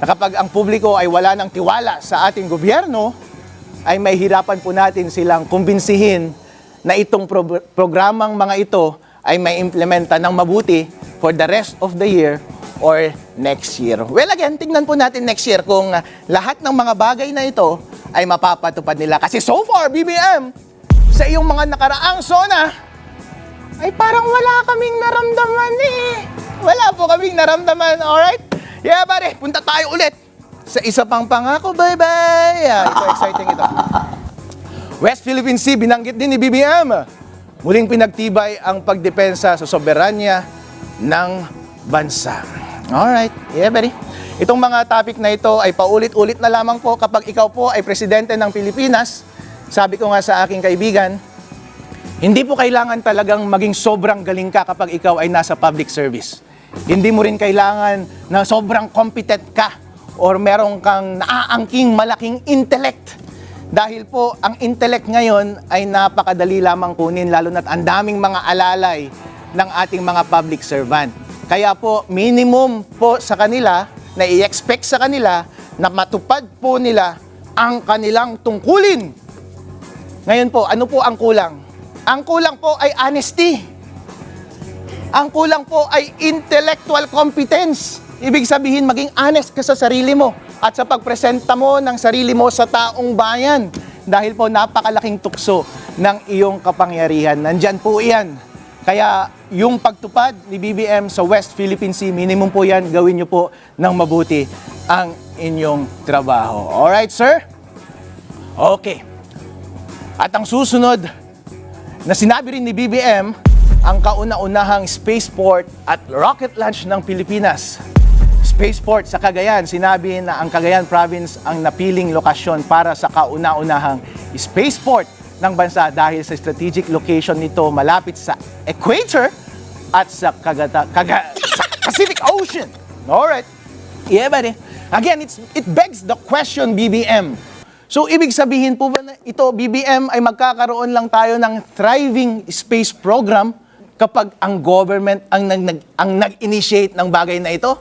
na kapag ang publiko ay wala ng tiwala sa ating gobyerno, ay may hirapan po natin silang kumbinsihin na itong programang mga ito ay may implementa ng mabuti for the rest of the year or next year. Well again, tingnan po natin next year kung lahat ng mga bagay na ito ay mapapatupad nila. Kasi so far, BBM, sa iyong mga nakaraang SONA, ay parang wala kaming naramdaman eh. Wala po kaming naramdaman, alright? Yeah, pare, punta tayo ulit sa isa pang pangako. Bye-bye! Ito, exciting ito. West Philippine Sea, binanggit din ni BBM. Muling pinagtibay ang pagdepensa sa soberanya ng bansa. Alright, yeah, buddy. Itong mga topic na ito ay paulit-ulit na lamang po kapag ikaw po ay presidente ng Pilipinas. Sabi ko nga sa aking kaibigan, hindi po kailangan talagang maging sobrang galing ka kapag ikaw ay nasa public service. Hindi mo rin kailangan na sobrang competent ka or meron kang naaangking malaking intellect. Dahil po, ang intellect ngayon ay napakadali lamang kunin, lalo na't ang daming mga alalay ng ating mga public servant. Kaya po, minimum po sa kanila, na i-expect sa kanila na matupad po nila ang kanilang tungkulin. Ngayon po, ano po ang kulang? Ang kulang po ay honesty. Ang kulang po ay intellectual competence. Ibig sabihin, maging honest ka sa sarili mo at sa pagpresenta mo ng sarili mo sa taong bayan. Dahil po napakalaking tukso ng iyong kapangyarihan. Nandyan po iyan. Kaya yung pagtupad ni BBM sa West Philippine Sea, minimum po yan, gawin nyo po ng mabuti ang inyong trabaho. Alright, sir? Okay. At ang susunod na sinabi rin ni BBM, ang kauna-unahang spaceport at rocket launch ng Pilipinas. Spaceport sa Cagayan, sinabi na ang Cagayan Province ang napiling lokasyon para sa kauna-unahang spaceport ng bansa dahil sa strategic location nito malapit sa equator at sa Pacific Ocean. Alright. Yeah, buddy. Again, it begs the question, BBM. So, ibig sabihin po ba na ito, BBM, ay magkakaroon lang tayo ng thriving space program kapag ang government ang nag-initiate ng bagay na ito?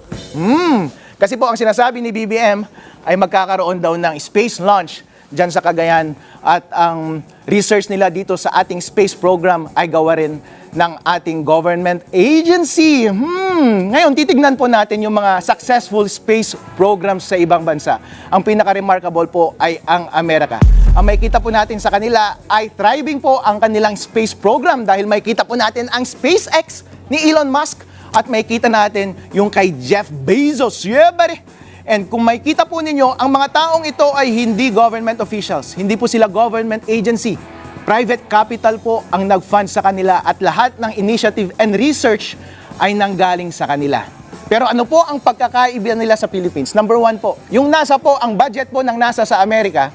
Kasi po, ang sinasabi ni BBM ay magkakaroon daw ng space launch dyan sa Cagayan at ang research nila dito sa ating space program ay gawa rin ng ating government agency. Ngayon, titignan po natin yung mga successful space programs sa ibang bansa. Ang pinaka-remarkable po ay ang Amerika. Ang may kita po natin sa kanila ay thriving po ang kanilang space program dahil may kita po natin ang SpaceX ni Elon Musk At makikita natin yung kay Jeff Bezos. Yeah, buddy! And kung makikita po ninyo, ang mga taong ito ay hindi government officials. Hindi po sila government agency. Private capital po ang nag-fund sa kanila at lahat ng initiative and research ay nanggaling sa kanila. Pero ano po ang pagkakaiba nila sa Philippines? Number one po, yung NASA po, ang budget po ng NASA sa Amerika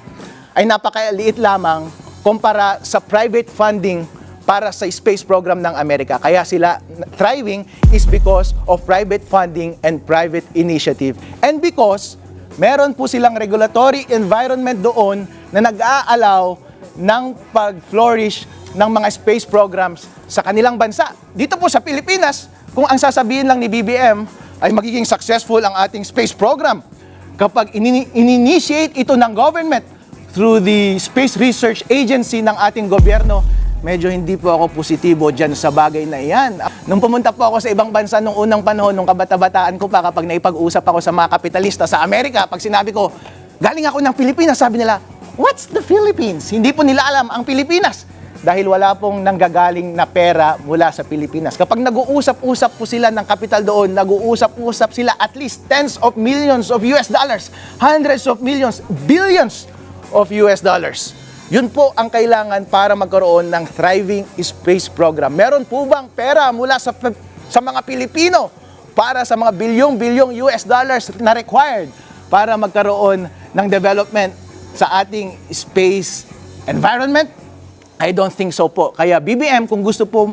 ay napakaliit lamang kumpara sa private funding para sa space program ng Amerika. Kaya sila thriving is because of private funding and private initiative. And because meron po silang regulatory environment doon na nag-aalaw ng pag-flourish ng mga space programs sa kanilang bansa. Dito po sa Pilipinas, kung ang sasabihin lang ni BBM ay magiging successful ang ating space program kapag in-initiate ito ng government through the Space Research Agency ng ating gobyerno, medyo hindi po ako positibo dyan sa bagay na iyan. Nung pumunta po ako sa ibang bansa nung unang panahon, nung kabata-bataan ko pa, kapag naipag-usap ako sa mga kapitalista sa Amerika, pag sinabi ko, galing ako ng Pilipinas, sabi nila, what's the Philippines? Hindi po nila alam ang Pilipinas dahil wala pong nanggagaling na pera mula sa Pilipinas. Kapag nag-uusap-usap po sila ng kapital doon, nag-uusap-usap sila at least tens of millions of US dollars, hundreds of millions, billions of US dollars. Yun po ang kailangan para magkaroon ng thriving space program. Meron po bang pera mula sa mga Pilipino para sa mga bilyong-bilyong US dollars na required para magkaroon ng development sa ating space environment? I don't think so po. Kaya BBM, kung gusto po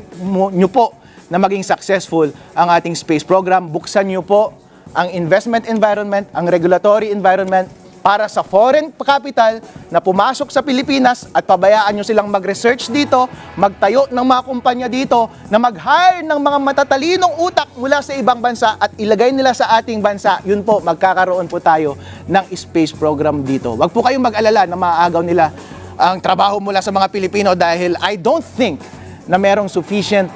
nyo po na maging successful ang ating space program, buksan nyo po ang investment environment, ang regulatory environment para sa foreign capital na pumasok sa Pilipinas at pabayaan nyo silang mag-research dito, magtayo ng mga kumpanya dito, na mag-hire ng mga matatalinong utak mula sa ibang bansa at ilagay nila sa ating bansa. Yun po, magkakaroon po tayo ng space program dito. Wag po kayong mag-alala na maaagaw nila ang trabaho mula sa mga Pilipino dahil I don't think na merong sufficient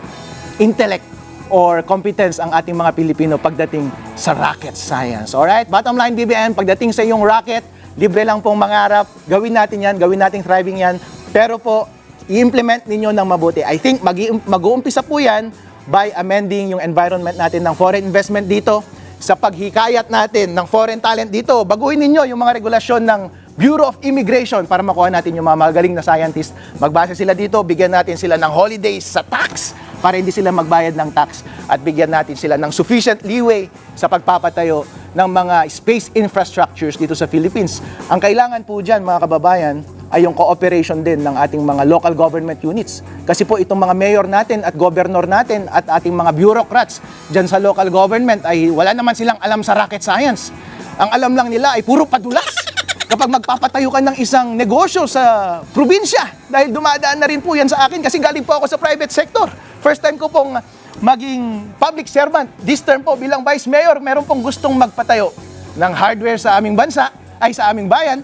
intellect or competence ang ating mga Pilipino pagdating sa rocket science. Alright? Bottom line, BBM, pagdating sa iyong rocket, libre lang pong mangarap. Gawin natin yan, gawin nating thriving yan. Pero po, i-implement ninyo ng mabuti. I think mag-uumpisa po yan by amending yung environment natin ng foreign investment dito. Sa paghikayat natin ng foreign talent dito, baguhin ninyo yung mga regulasyon ng Bureau of Immigration para makuha natin yung mga magaling na scientist. Magbase sila dito, bigyan natin sila ng holidays sa tax para hindi sila magbayad ng tax at bigyan natin sila ng sufficient leeway sa pagpapatayo ng mga space infrastructures dito sa Philippines. Ang kailangan po dyan, mga kababayan, ay yung cooperation din ng ating mga local government units. Kasi po itong mga mayor natin at governor natin at ating mga bureaucrats dyan sa local government ay wala naman silang alam sa rocket science. Ang alam lang nila ay puro padulas. Kapag magpapatayo ka ng isang negosyo sa probinsya, dahil dumadaan na rin po yan sa akin kasi galing po ako sa private sector. First time ko pong maging public servant. This term po bilang vice mayor, meron pong gustong magpatayo ng hardware sa aming bansa, ay sa aming bayan.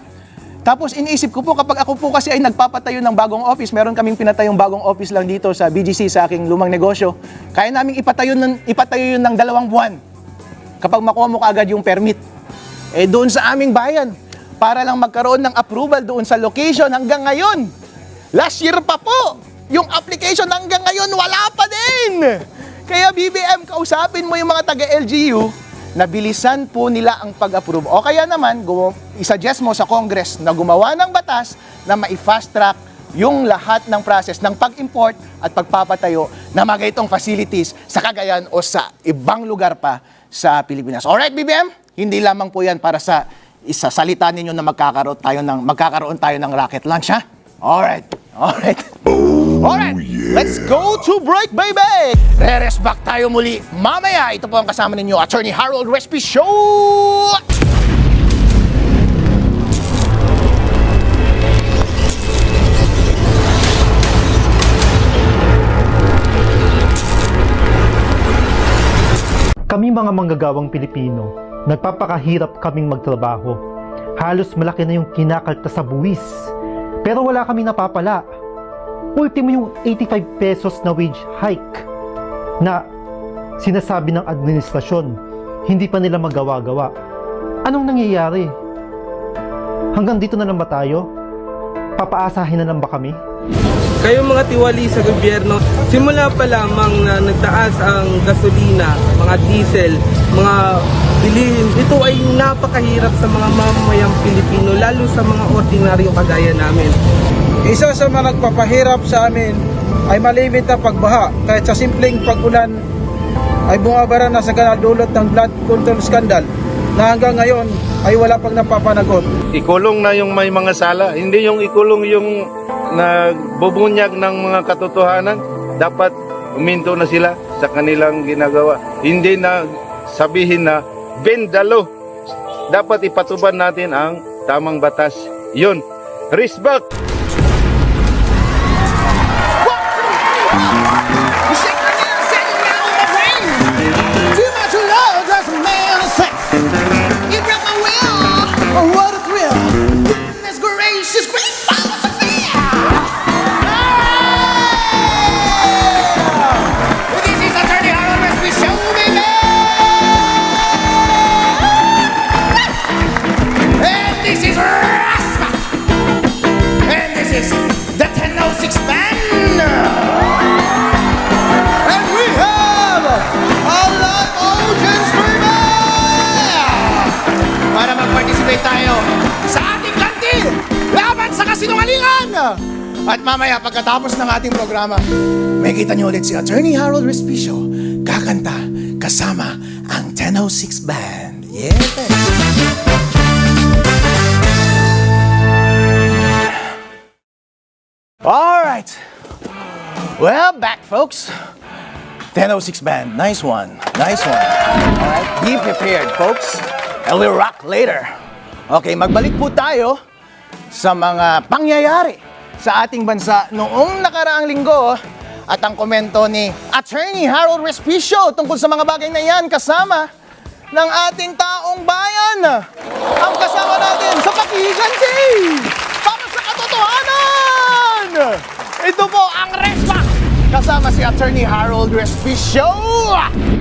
Tapos iniisip ko po, kapag ako po kasi ay nagpapatayo ng bagong office, meron kaming pinatayong bagong office lang dito sa BGC sa aking lumang negosyo, kaya naming ipatayo yun ng 2 buwan kapag makuha mo kaagad yung permit. Eh doon sa aming bayan, para lang magkaroon ng approval doon sa location hanggang ngayon. Last year pa po, yung application hanggang ngayon wala pa din. Kaya BBM, kausapin mo yung mga taga-LGU na bilisan po nila ang pag-approve. O kaya naman, i-suggest mo sa Congress na gumawa ng batas na ma-fast track yung lahat ng process ng pag-import at pagpapatayo ng mga itong facilities sa Cagayan o sa ibang lugar pa sa Pilipinas. Alright, BBM? Hindi lamang po yan para sa isasalita ninyo na magkakaroon tayo ng rocket launch, ha? Alright. Alright. Alright. Let's go to break, baby! Re-rest back tayo muli mamaya. Ito po ang kasama ninyo, Attorney Harold Respi Show! Kami mga manggagawang Pilipino, nagpapakahirap kaming magtrabaho. Halos malaki na yung kinakalta sa buwis. Pero wala kaming napapala. Ultimo yung 85 pesos na wage hike na sinasabi ng administrasyon, hindi pa nila magawa-gawa. Anong nangyayari? Hanggang dito na lang ba tayo? Papaasahin na lang ba kami? Kayong mga tiwali sa gobyerno, simula pa lamang na nagtaas ang gasolina, mga diesel, mga bilihin, ito ay napakahirap sa mga mamamayang Pilipino, lalo sa mga ordinaryo kagaya namin. Isa sa mga nagpapahirap sa amin ay malimit na pagbaha. Kahit sa simpleng pag-ulan ay bumabara na sa dulot ng flood control scandal na hanggang ngayon ay wala pang napapanagot. Ikulong na yung may mga sala, hindi yung ikulong yung nagbubunyag ng mga katotohanan. Dapat uminto na sila sa kanilang ginagawa. Hindi na sabihin na bendalo. Dapat ipatubad natin ang tamang batas. Yun. Respect! What a thrill! Goodness gracious, great power of fear! This is Attorney Harold Rescue Show, baby! And this is Raspa! And this is the 1006 Band! And we have a live audience premiere! Para mag-participate tayo sa ating kantil laban sa kasinungalingan. At mamaya pagkatapos ng ating programa, may kita niyo ulit si Attorney Harold Respicio kakanta kasama ang 1006 Band. Yes! Alright. Well, back folks. 1006 Band. Nice one. Nice one. Alright, be prepared folks. And we'll rock later. Okay, magbalik po tayo sa mga pangyayari sa ating bansa noong nakaraang linggo at ang komento ni Attorney Harold Respicio tungkol sa mga bagay na yan kasama ng ating taong bayan. Ang kasama natin sa Pakihiganti para sa katotohanan. Ito po ang Respa kasama si Attorney Harold Respicio.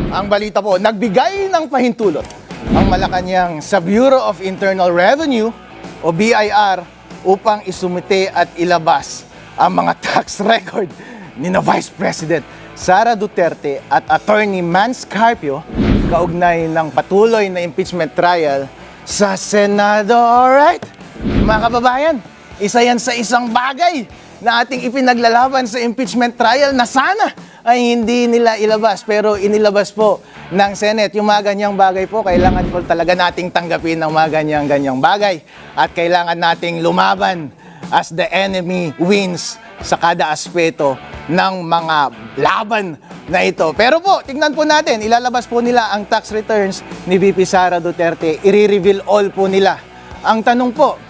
Ang balita po, nagbigay ng pahintulot ang Malacanang sa Bureau of Internal Revenue o BIR upang isumite at ilabas ang mga tax record ni na Vice President Sara Duterte at Attorney Mans Carpio kaugnay ng patuloy na impeachment trial sa Senado. Alright, mga kababayan, isa yan sa isang bagay na ating ipinaglalaban sa impeachment trial na sana ay hindi nila ilabas pero inilabas po ng Senate. Yung mga ganyang bagay po, kailangan po talaga nating tanggapin ng mga ganyang bagay at kailangan nating lumaban as the enemy wins sa kada aspeto ng mga laban na ito. Pero po, tingnan po natin, ilalabas po nila ang tax returns ni VP Sara Duterte, i-reveal all po nila. Ang tanong po,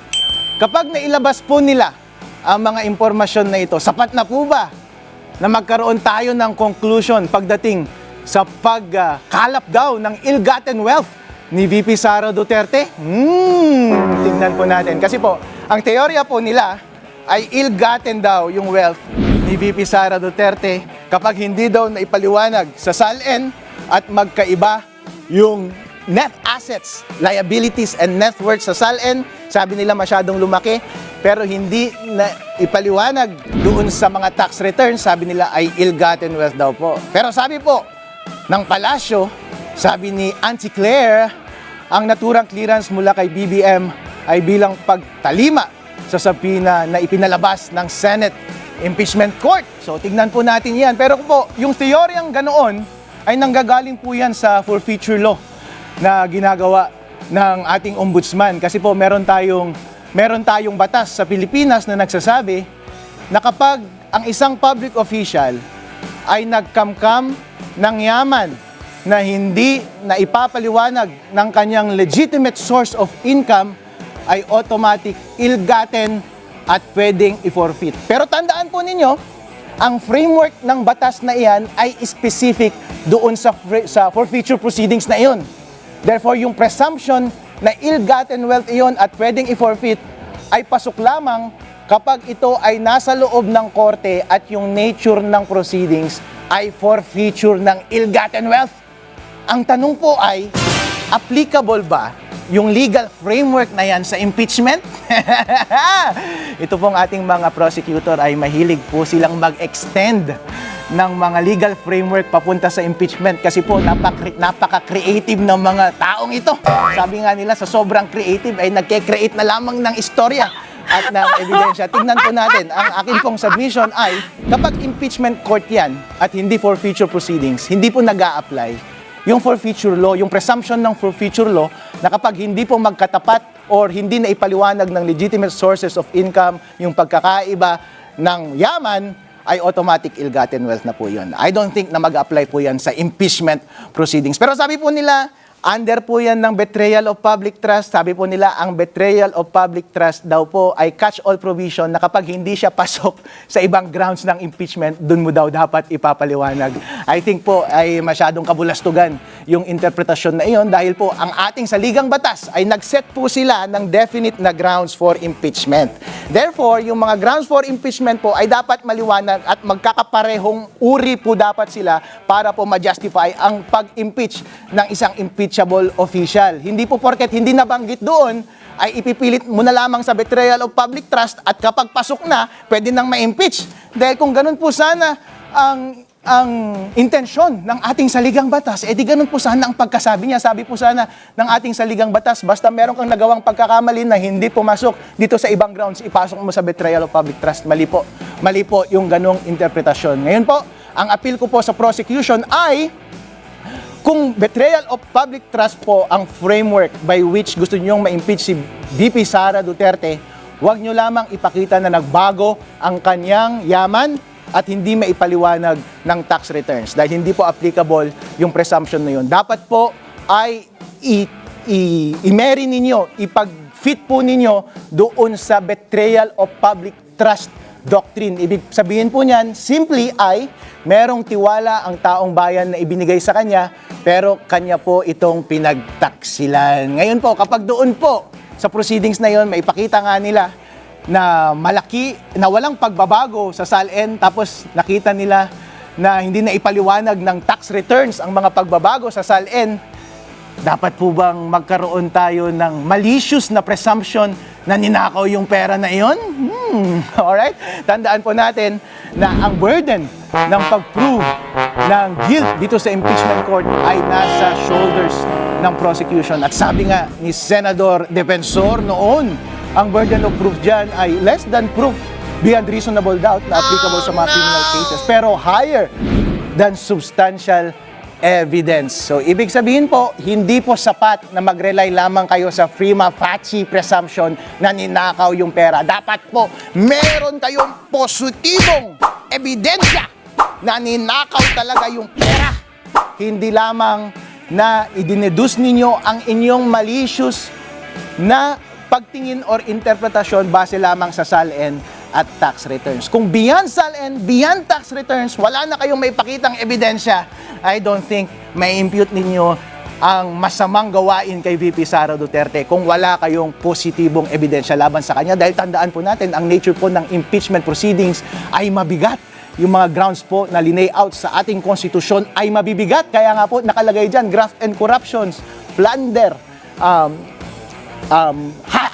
kapag nailabas po nila ang mga impormasyon na ito, sapat na po ba na magkaroon tayo ng conclusion pagdating sa pagkalap daw ng ill-gotten wealth ni VP Sara Duterte? Tingnan po natin. Kasi po, ang teorya po nila ay ill-gotten daw yung wealth ni VP Sara Duterte kapag hindi daw naipaliwanag sa SALN at magkaiba yung net assets, liabilities, and net worth sa SALN. Sabi nila masyadong lumaki, pero hindi na ipaliwanag doon sa mga tax returns. Sabi nila ay ill-gotten wealth daw po. Pero sabi po ng Palasyo, sabi ni Auntie Claire, ang naturang clearance mula kay BBM ay bilang pagtalima sa subpoena na ipinalabas ng Senate Impeachment Court. So tignan po natin yan. Pero po, yung teoryang ganoon ay nanggagaling po yan sa forfeiture law na ginagawa ng ating ombudsman. Kasi po meron tayong batas sa Pilipinas na nagsasabi na kapag ang isang public official ay nagkamkam ng yaman na hindi na ipapaliwanag ng kanyang legitimate source of income, ay automatic ill-gotten at pwedeng i-forfeit. Pero tandaan po ninyo, ang framework ng batas na iyan ay specific doon sa forfeiture proceedings na iyon. Therefore, yung presumption na ill-gotten wealth iyon at pwedeng i-forfeit ay pasok lamang kapag ito ay nasa loob ng korte at yung nature ng proceedings ay forfeiture ng ill-gotten wealth. Ang tanong po ay, applicable ba yung legal framework na yan sa impeachment? Ito pong ating mga prosecutor ay mahilig po silang mag-extend ng mga legal framework papunta sa impeachment kasi po napaka-creative ng mga taong ito. Sabi nga nila, sa sobrang creative ay nagke-create na lamang ng istorya at ng ebidensya. Tingnan po natin, ang akin pong submission ay kapag impeachment court yan at hindi for future proceedings, hindi po nag-a-apply yung forfeiture law, yung presumption ng forfeiture law na kapag hindi po magkatapat or hindi na ipaliwanag ng legitimate sources of income yung pagkakaiba ng yaman, ay automatic ill-gotten wealth na po yun. I don't think na mag-apply po yan sa impeachment proceedings. Pero sabi po nila, under po yan ng betrayal of public trust. Sabi po nila, ang betrayal of public trust daw po ay catch-all provision na kapag hindi siya pasok sa ibang grounds ng impeachment, dun mo daw dapat ipapaliwanag. I think po ay masyadong kabulastugan yung interpretasyon na iyon dahil po ang ating saligang batas ay nag-set po sila ng definite na grounds for impeachment. Therefore, yung mga grounds for impeachment po ay dapat maliwanag at magkakaparehong uri po dapat sila para po ma-justify ang pag-impeach ng isang impeachable official. Hindi po porket hindi nabanggit doon, ay ipipilit mo na lamang sa betrayal of public trust at kapag pasok na, pwede nang ma-impeach. Dahil kung ganun po sana ang intensyon ng ating saligang batas, edi ganun po sana ang pagkasabi niya. Sabi po sana ng ating saligang batas, basta meron kang nagawang pagkakamali na hindi pumasok dito sa ibang grounds, ipasok mo sa betrayal of public trust. Mali po. Mali po yung ganung interpretasyon. Ngayon po, ang appeal ko po sa prosecution ay kung betrayal of public trust po ang framework by which gusto niyong ma-impeach si VP Sara Duterte, huwag niyo lamang ipakita na nagbago ang kanyang yaman at hindi maipaliwanag ng tax returns dahil hindi po applicable yung presumption na yun. Dapat po ay i-marry ninyo, ipag-fit po ninyo doon sa betrayal of public trust doctrine. Ibig sabihin po niyan, simply ay merong tiwala ang taong bayan na ibinigay sa kanya, pero kanya po itong pinagtaksilan. Ngayon po, kapag doon po sa proceedings na yon, maipakita nga nila na malaki, na walang pagbabago sa SALN, tapos nakita nila na hindi na ipaliwanag ng tax returns ang mga pagbabago sa SALN, dapat po bang magkaroon tayo ng malicious na presumption na ninakaw yung pera na iyon? Alright? Tandaan po natin na ang burden ng pag-prove ng guilt dito sa impeachment court ay nasa shoulders ng prosecution. At sabi nga ni Senador Defensor noon, ang burden of proof dyan ay less than proof beyond reasonable doubt na applicable sa mga criminal cases, pero higher than substantial evidence. So, ibig sabihin po, hindi po sapat na mag-rely lamang kayo sa prima facie presumption na ninakaw yung pera. Dapat po, meron kayong positibong ebidensya na ninakaw talaga yung pera. Hindi lamang na idineduce ninyo ang inyong malicious na pagtingin or interpretasyon base lamang sa SALN at tax returns. Kung beyond SALN, beyond tax returns, wala na kayong may pakitang ebidensya, I don't think may impute ninyo ang masamang gawain kay VP Sara Duterte kung wala kayong positibong ebidensya laban sa kanya. Dahil tandaan po natin, ang nature po ng impeachment proceedings ay mabigat. Yung mga grounds po na linay out sa ating konstitusyon ay mabibigat. Kaya nga po nakalagay dyan, graft and corruptions, plunder,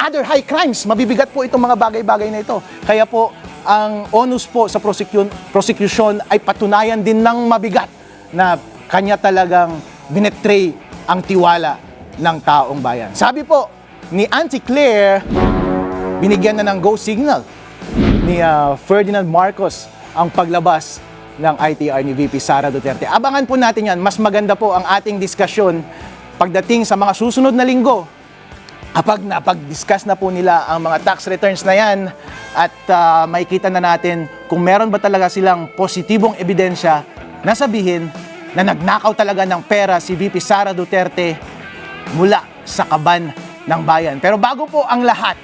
other high crimes, mabibigat po itong mga bagay-bagay na ito. Kaya po, ang onus po sa prosecution ay patunayan din ng mabigat na kanya talagang binetray ang tiwala ng taong bayan. Sabi po ni Auntie Claire, binigyan na ng go signal ni Ferdinand Marcos ang paglabas ng ITR ni VP Sara Duterte. Abangan po natin yan. Mas maganda po ang ating diskusyon pagdating sa mga susunod na linggo. Kapag napag-discuss na po nila ang mga tax returns na yan at makikita na natin kung meron ba talaga silang positibong ebidensya na sabihin na nagnakaw talaga ng pera si VP Sara Duterte mula sa kaban ng bayan. Pero bago po ang lahat,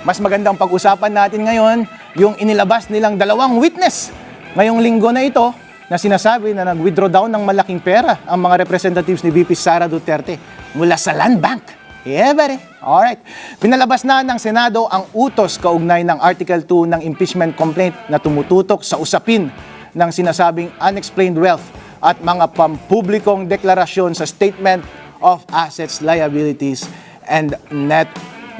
mas magandang pag-usapan natin ngayon yung inilabas nilang dalawang witness ngayong linggo na ito na sinasabi na nag-withdraw daw ng malaking pera ang mga representatives ni VP Sara Duterte mula sa Land Bank. Yeah, buddy. Alright. Pinalabas na ng Senado ang utos kaugnay ng Article 2 ng impeachment complaint na tumututok sa usapin ng sinasabing unexplained wealth at mga pampublikong deklarasyon sa Statement of assets, liabilities, and net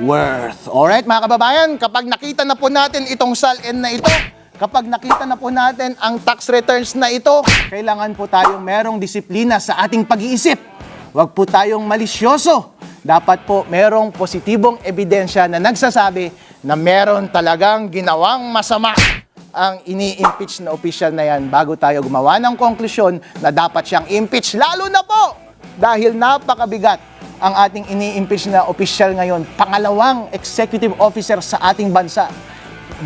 worth. Alright mga kababayan, kapag nakita na po natin itong SALN na ito, kapag nakita na po natin ang tax returns na ito, kailangan po tayong merong disiplina sa ating pag-iisip. Huwag po tayong malisyoso. Dapat po merong positibong ebidensya na nagsasabi na meron talagang ginawang masama ang ini-impeach na opisyal na yan bago tayo gumawa ng konklusyon na dapat siyang impeach. Lalo na po dahil napakabigat ang ating ini-impeach na opisyal ngayon, pangalawang executive officer sa ating bansa.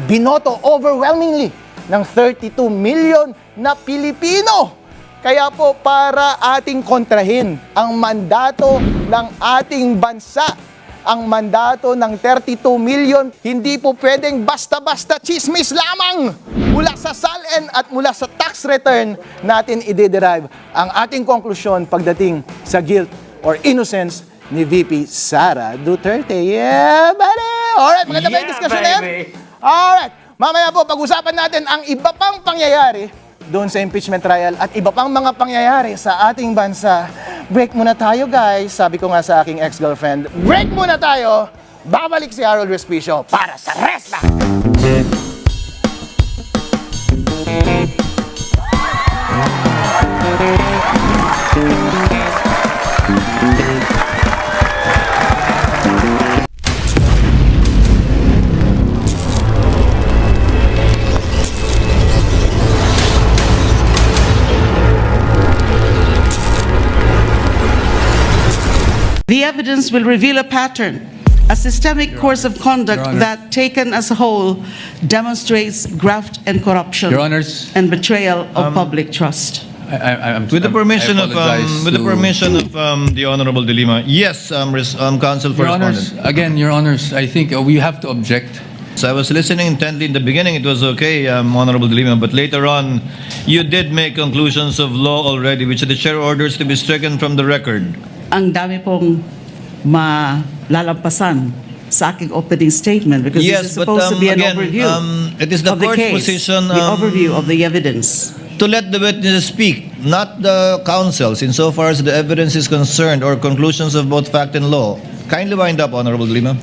Binoto overwhelmingly ng 32 million na Pilipino. Kaya po para ating kontrahin ang mandato ng ating bansa, ang mandato ng 32 million, hindi po pwedeng basta-basta chismis lamang. Mula sa SALN at mula sa tax return natin i-derive ang ating konklusyon pagdating sa guilt or innocence ni VP Sara Duterte. Yeah, buddy! Alright, maganda ba yung discussion na yan? Alright, mamaya po pag-usapan natin ang iba pang pangyayari doon sa impeachment trial at iba pang mga pangyayari sa ating bansa. Break muna tayo guys, sabi ko nga sa aking ex-girlfriend, break muna tayo, babalik si Harold Respicio para sa resta! The evidence will reveal a pattern, a systemic course of conduct that, taken as a whole, demonstrates graft and corruption and betrayal of public trust. With the permission of the Honorable De Lima, yes, Counsel for Your Honors, Respondent. again, Your Honors, I think we have to object. So I was listening intently in the beginning. It was okay, Honorable De Lima, but later on, you did make conclusions of law already, which the chair orders to be stricken from the record. Ang dami pong malalampasan sa aking opening statement because Yes, this is but, supposed to be an again, overview it is the of the court's case, position, the overview of the evidence. To let the witnesses speak, not the counsels, insofar as the evidence is concerned or conclusions of both fact and law. Kindly wind up, Honorable De Lima.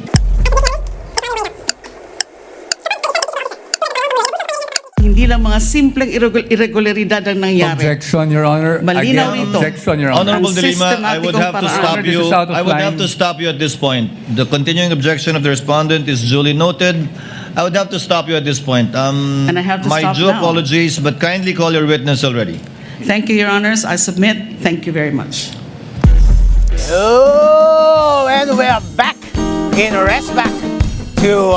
Hindi lang mga simpleng irregularidad ang nangyari. Objection, Your Honor. Malinaw Again, ito. objection, Your Honor. Honorable De Lima, I would have to stop This you. is out of I would line. have to stop you at this point. The continuing objection of the respondent is duly noted. I would have to stop you at this point. And I have to my stop due now. apologies, but kindly call your witness already. Thank you, Your Honors. I submit. Thank you very much. Oh, and we are back in rest back to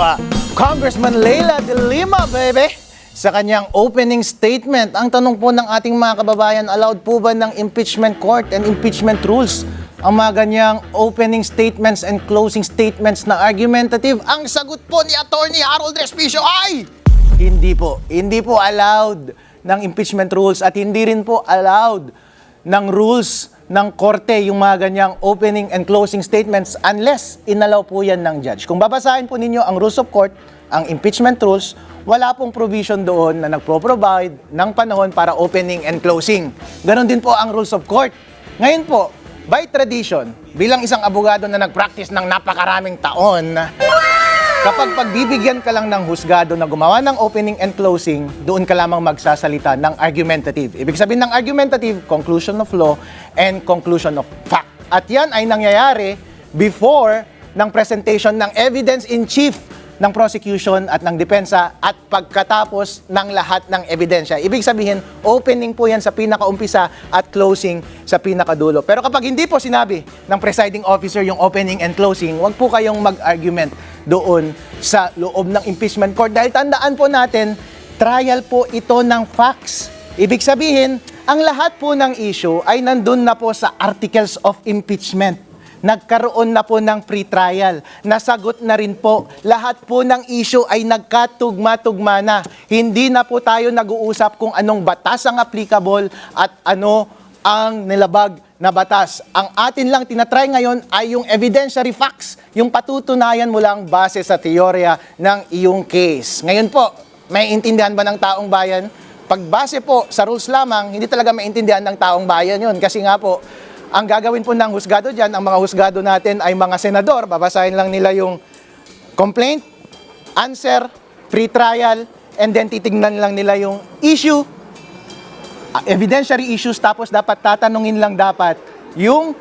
Congressman Leila De Lima, baby. Sa kanyang opening statement, ang tanong po ng ating mga kababayan, allowed po ba ng impeachment court and impeachment rules ang mga ganyang opening statements and closing statements na argumentative? Ang sagot po ni Attorney Harold Respicio ay hindi po. Hindi po allowed ng impeachment rules at hindi rin po allowed ng rules ng korte yung mga ganyang opening and closing statements unless inalaw po yan ng judge. Kung babasahin po ninyo ang rules of court, ang impeachment rules, wala pong provision doon na nagpro-provide ng panahon para opening and closing. Ganon din po ang rules of court. Ngayon po, by tradition, bilang isang abogado na nag-practice ng napakaraming taon, kapag pagbibigyan ka lang ng husgado na gumawa ng opening and closing, doon ka lamang magsasalita ng argumentative. Ibig sabihin ng argumentative, conclusion of law and conclusion of fact. At yan ay nangyayari before ng presentation ng evidence in chief ng prosecution at ng depensa at pagkatapos ng lahat ng ebidensya. Ibig sabihin, opening po yan sa pinakaumpisa at closing sa pinakadulo. Pero kapag hindi po sinabi ng presiding officer yung opening and closing, wag po kayong mag-argument doon sa loob ng impeachment court. Dahil tandaan po natin, trial po ito ng facts. Ibig sabihin, ang lahat po ng issue ay nandun na po sa articles of impeachment. Nagkaroon na po ng pre-trial. Nasagot na rin po. Lahat po ng issue ay nagkatugma-tugma na. Hindi na po tayo nag-uusap kung anong batas ang applicable at ano ang nilabag na batas. Ang atin lang tinatry ngayon ay yung evidentiary facts, yung patutunayan mo lang base sa teorya ng iyong case. Ngayon po, may intindihan ba ng taong bayan? Pag base po sa rules lamang, hindi talaga maintindihan ng taong bayan yun. Kasi nga po, Ang gagawin po ng husgado dyan, ang mga husgado natin ay mga senador, babasahin lang nila yung complaint, answer, pre-trial, and then titignan lang nila yung issue, evidentiary issues, tapos dapat tatanungin lang dapat yung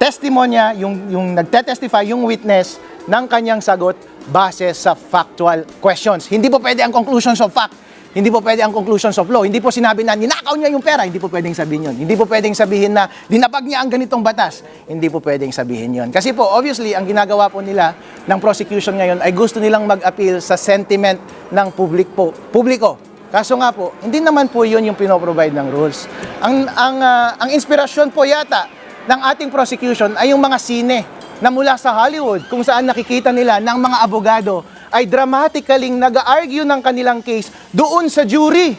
testimonya, yung nagte-testify, yung witness ng kanyang sagot base sa factual questions. Hindi po pwede ang conclusions of fact. Hindi po pwede ang conclusions of law. Hindi po sinabi na ninakaw niya yung pera. Hindi po pwedeng sabihin yun. Hindi po pwedeng sabihin na dinapag niya ang ganitong batas. Hindi po pwedeng sabihin yun. Kasi po, obviously, ang ginagawa po nila ng prosecution ngayon ay gusto nilang mag-appeal sa sentiment ng publiko. Kaso nga po, hindi naman po yun yung pinoprovide ng rules. Ang inspirasyon po yata ng ating prosecution ay yung mga sine na mula sa Hollywood, kung saan nakikita nila ng mga abogado ay dramatically nag-argue ng kanilang case doon sa jury.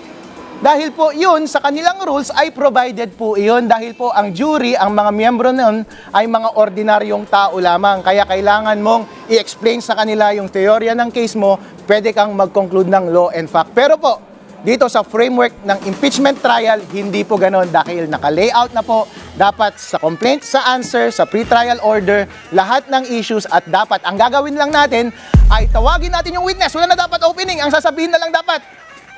Dahil po yun, sa kanilang rules ay provided po yun. Dahil po ang jury, ang mga miyembro nun ay mga ordinaryong tao lamang. Kaya kailangan mong i-explain sa kanila yung teorya ng case mo, pwede kang mag-conclude ng law and fact. Pero po, dito sa framework ng impeachment trial, hindi po ganon dahil naka-layout na po dapat sa complaint, sa answer, sa pre-trial order, lahat ng issues at dapat ang gagawin lang natin ay tawagin natin yung witness. Wala na dapat opening, ang sasabihin na lang dapat,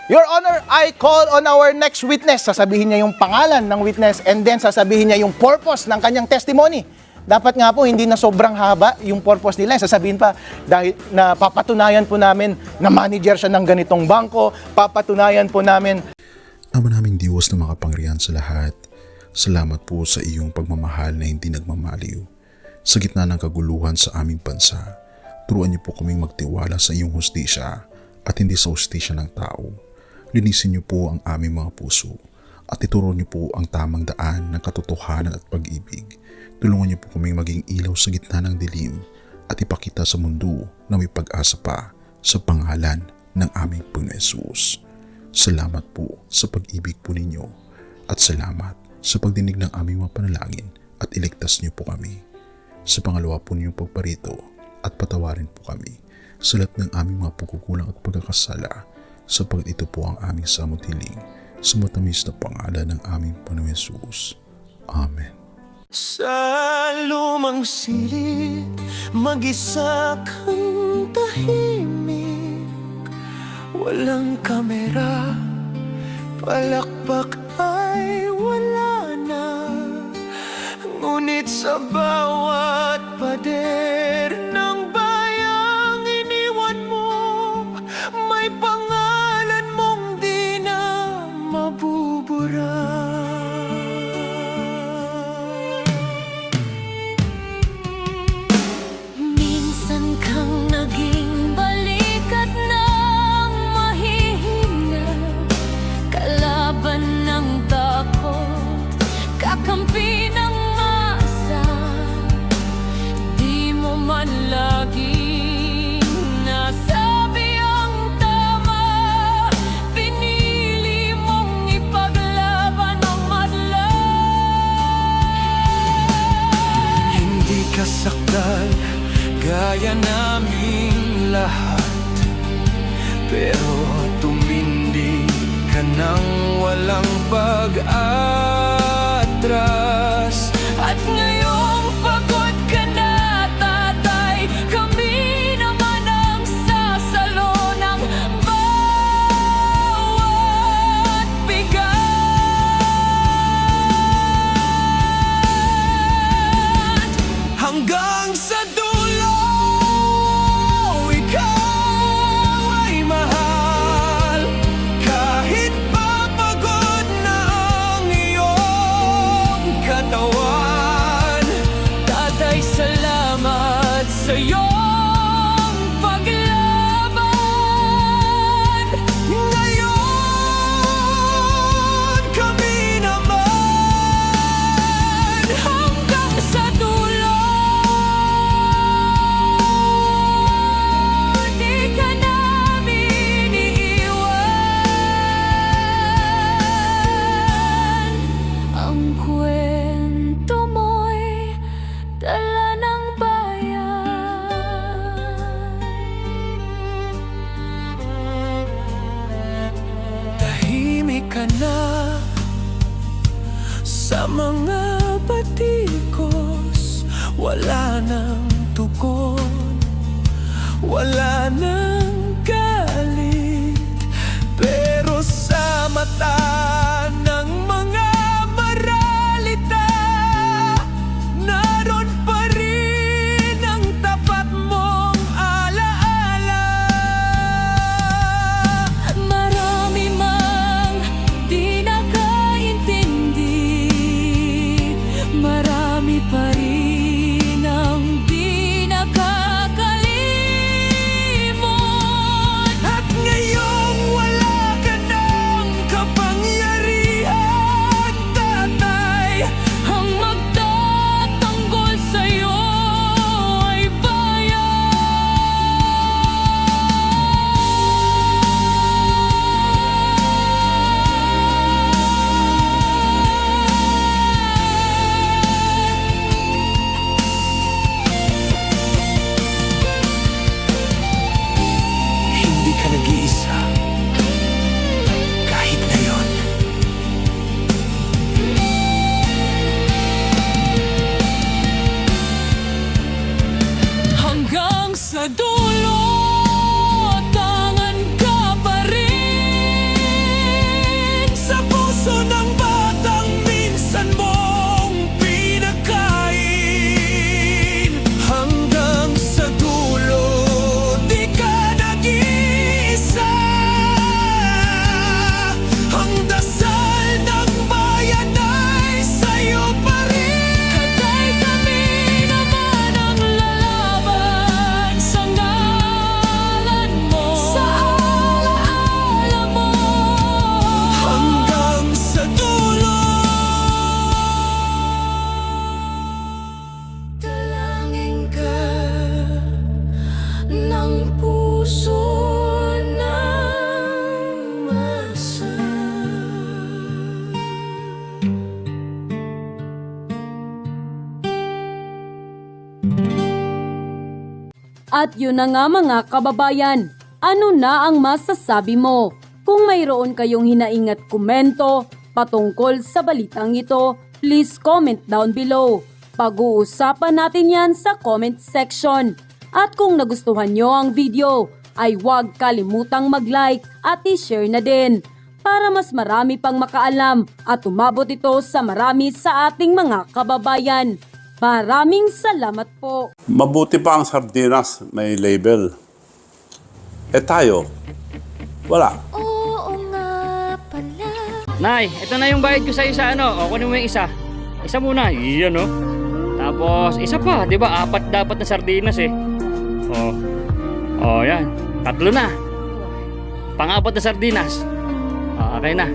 Your Honor, I call on our next witness. Sasabihin niya yung pangalan ng witness and then sasabihin niya yung purpose ng kanyang testimony. Dapat nga po, hindi na sobrang haba yung purpose nila. Sasabihin pa, dahil na papatunayan po namin na manager siya ng ganitong bangko, papatunayan po namin. Ama naming Diyos na makapangyarihan sa lahat, salamat po sa iyong pagmamahal na hindi nagmamaliw. Sa gitna ng kaguluhan sa aming bansa, turuan niyo po kaming magtiwala sa iyong hustisya at hindi sa hustisya ng tao. Linisin niyo po ang aming mga puso at ituro niyo po ang tamang daan ng katotohanan at pag-ibig. Tulungan niyo po kaming maging ilaw sa gitna ng dilim at ipakita sa mundo na may pag-asa pa sa pangalan ng aming Panginoon Hesus. Salamat po sa pag-ibig po ninyo at salamat sa pagdinig ng aming mga panalangin at iligtas niyo po kami. Sa pangalawa po niyong pagparito at patawarin po kami sa lahat ng aming mga pagkukulang at pagkakasala sapagkat ito po ang aming samutiling sa matamis na pangalan ng aming Panginoon Hesus. Amen. Sa lumang silid, mag-isa kang tahimik. Walang kamera, palakpak ay wala na. Ngunit sa bawat pader ng bayang iniwan mo, may pangalan mong di na mabubura. Kakampi ng masa, di mo man laging nasabi ang tama. Pinili mong ipaglaban ang madla. Hindi ka sakdal gaya naming lahat, pero tumindi ka nang walang pag-atras. At ngayong pagod ka na, tatay, kami naman ang sasalo ng bawat bigat. Hanggang sa dulo, ikaw ay mahal. Kahit papagod na ang iyong katawan. Tatay, salamat sa iyong paglaban. Ngayon, kami naman. Hanggang sa dulo, wala nang tugon, wala nang galit. Pero sa mata ng mga maralita, naroon pa rin ang tapat mong alaala. Marami mang di nakaintindi, marami pa rin ang di nakakalimot. At ngayong wala ka ng kapangyarihan, tatay, Ang magtatanggol sa'yo ay hindi ka nag-iisa kahit ngayon. hanggang sa dulo, tangan ka pa rin. Sa puso ng batang minsan mong pinagkain, hanggang sa dulo di ka nag-iisa. Ang dasal ng bayan ay sa'yo pa rin. Katay kami naman ang lalaban sa ngalan mo, sa alaala mo. Hanggang sa dulo. Dalangin ka ng puso ng masa. At yun na nga mga kababayan, ano na ang masasabi mo? Kung mayroon kayong hinaing at komento patungkol sa balitang ito, please comment down below. Pag-uusapan natin yan sa comment section. At kung nagustuhan nyo ang video, ay huwag kalimutang mag-like at i-share na din para mas marami pang makaalam at umabot ito sa marami sa ating mga kababayan. Maraming salamat po. Mabuti pa ang sardinas, may label. Eh tayo, wala. Oo nga pala. Nay, ito na yung bayad ko sa isa, ano? O, kunin mo yung isa. Isa muna, iyan, no? Tapos, isa pa, di ba? 4 dapat na sardinas, eh. Yan. 3 na. Pang-4 na sardinas. Okay na.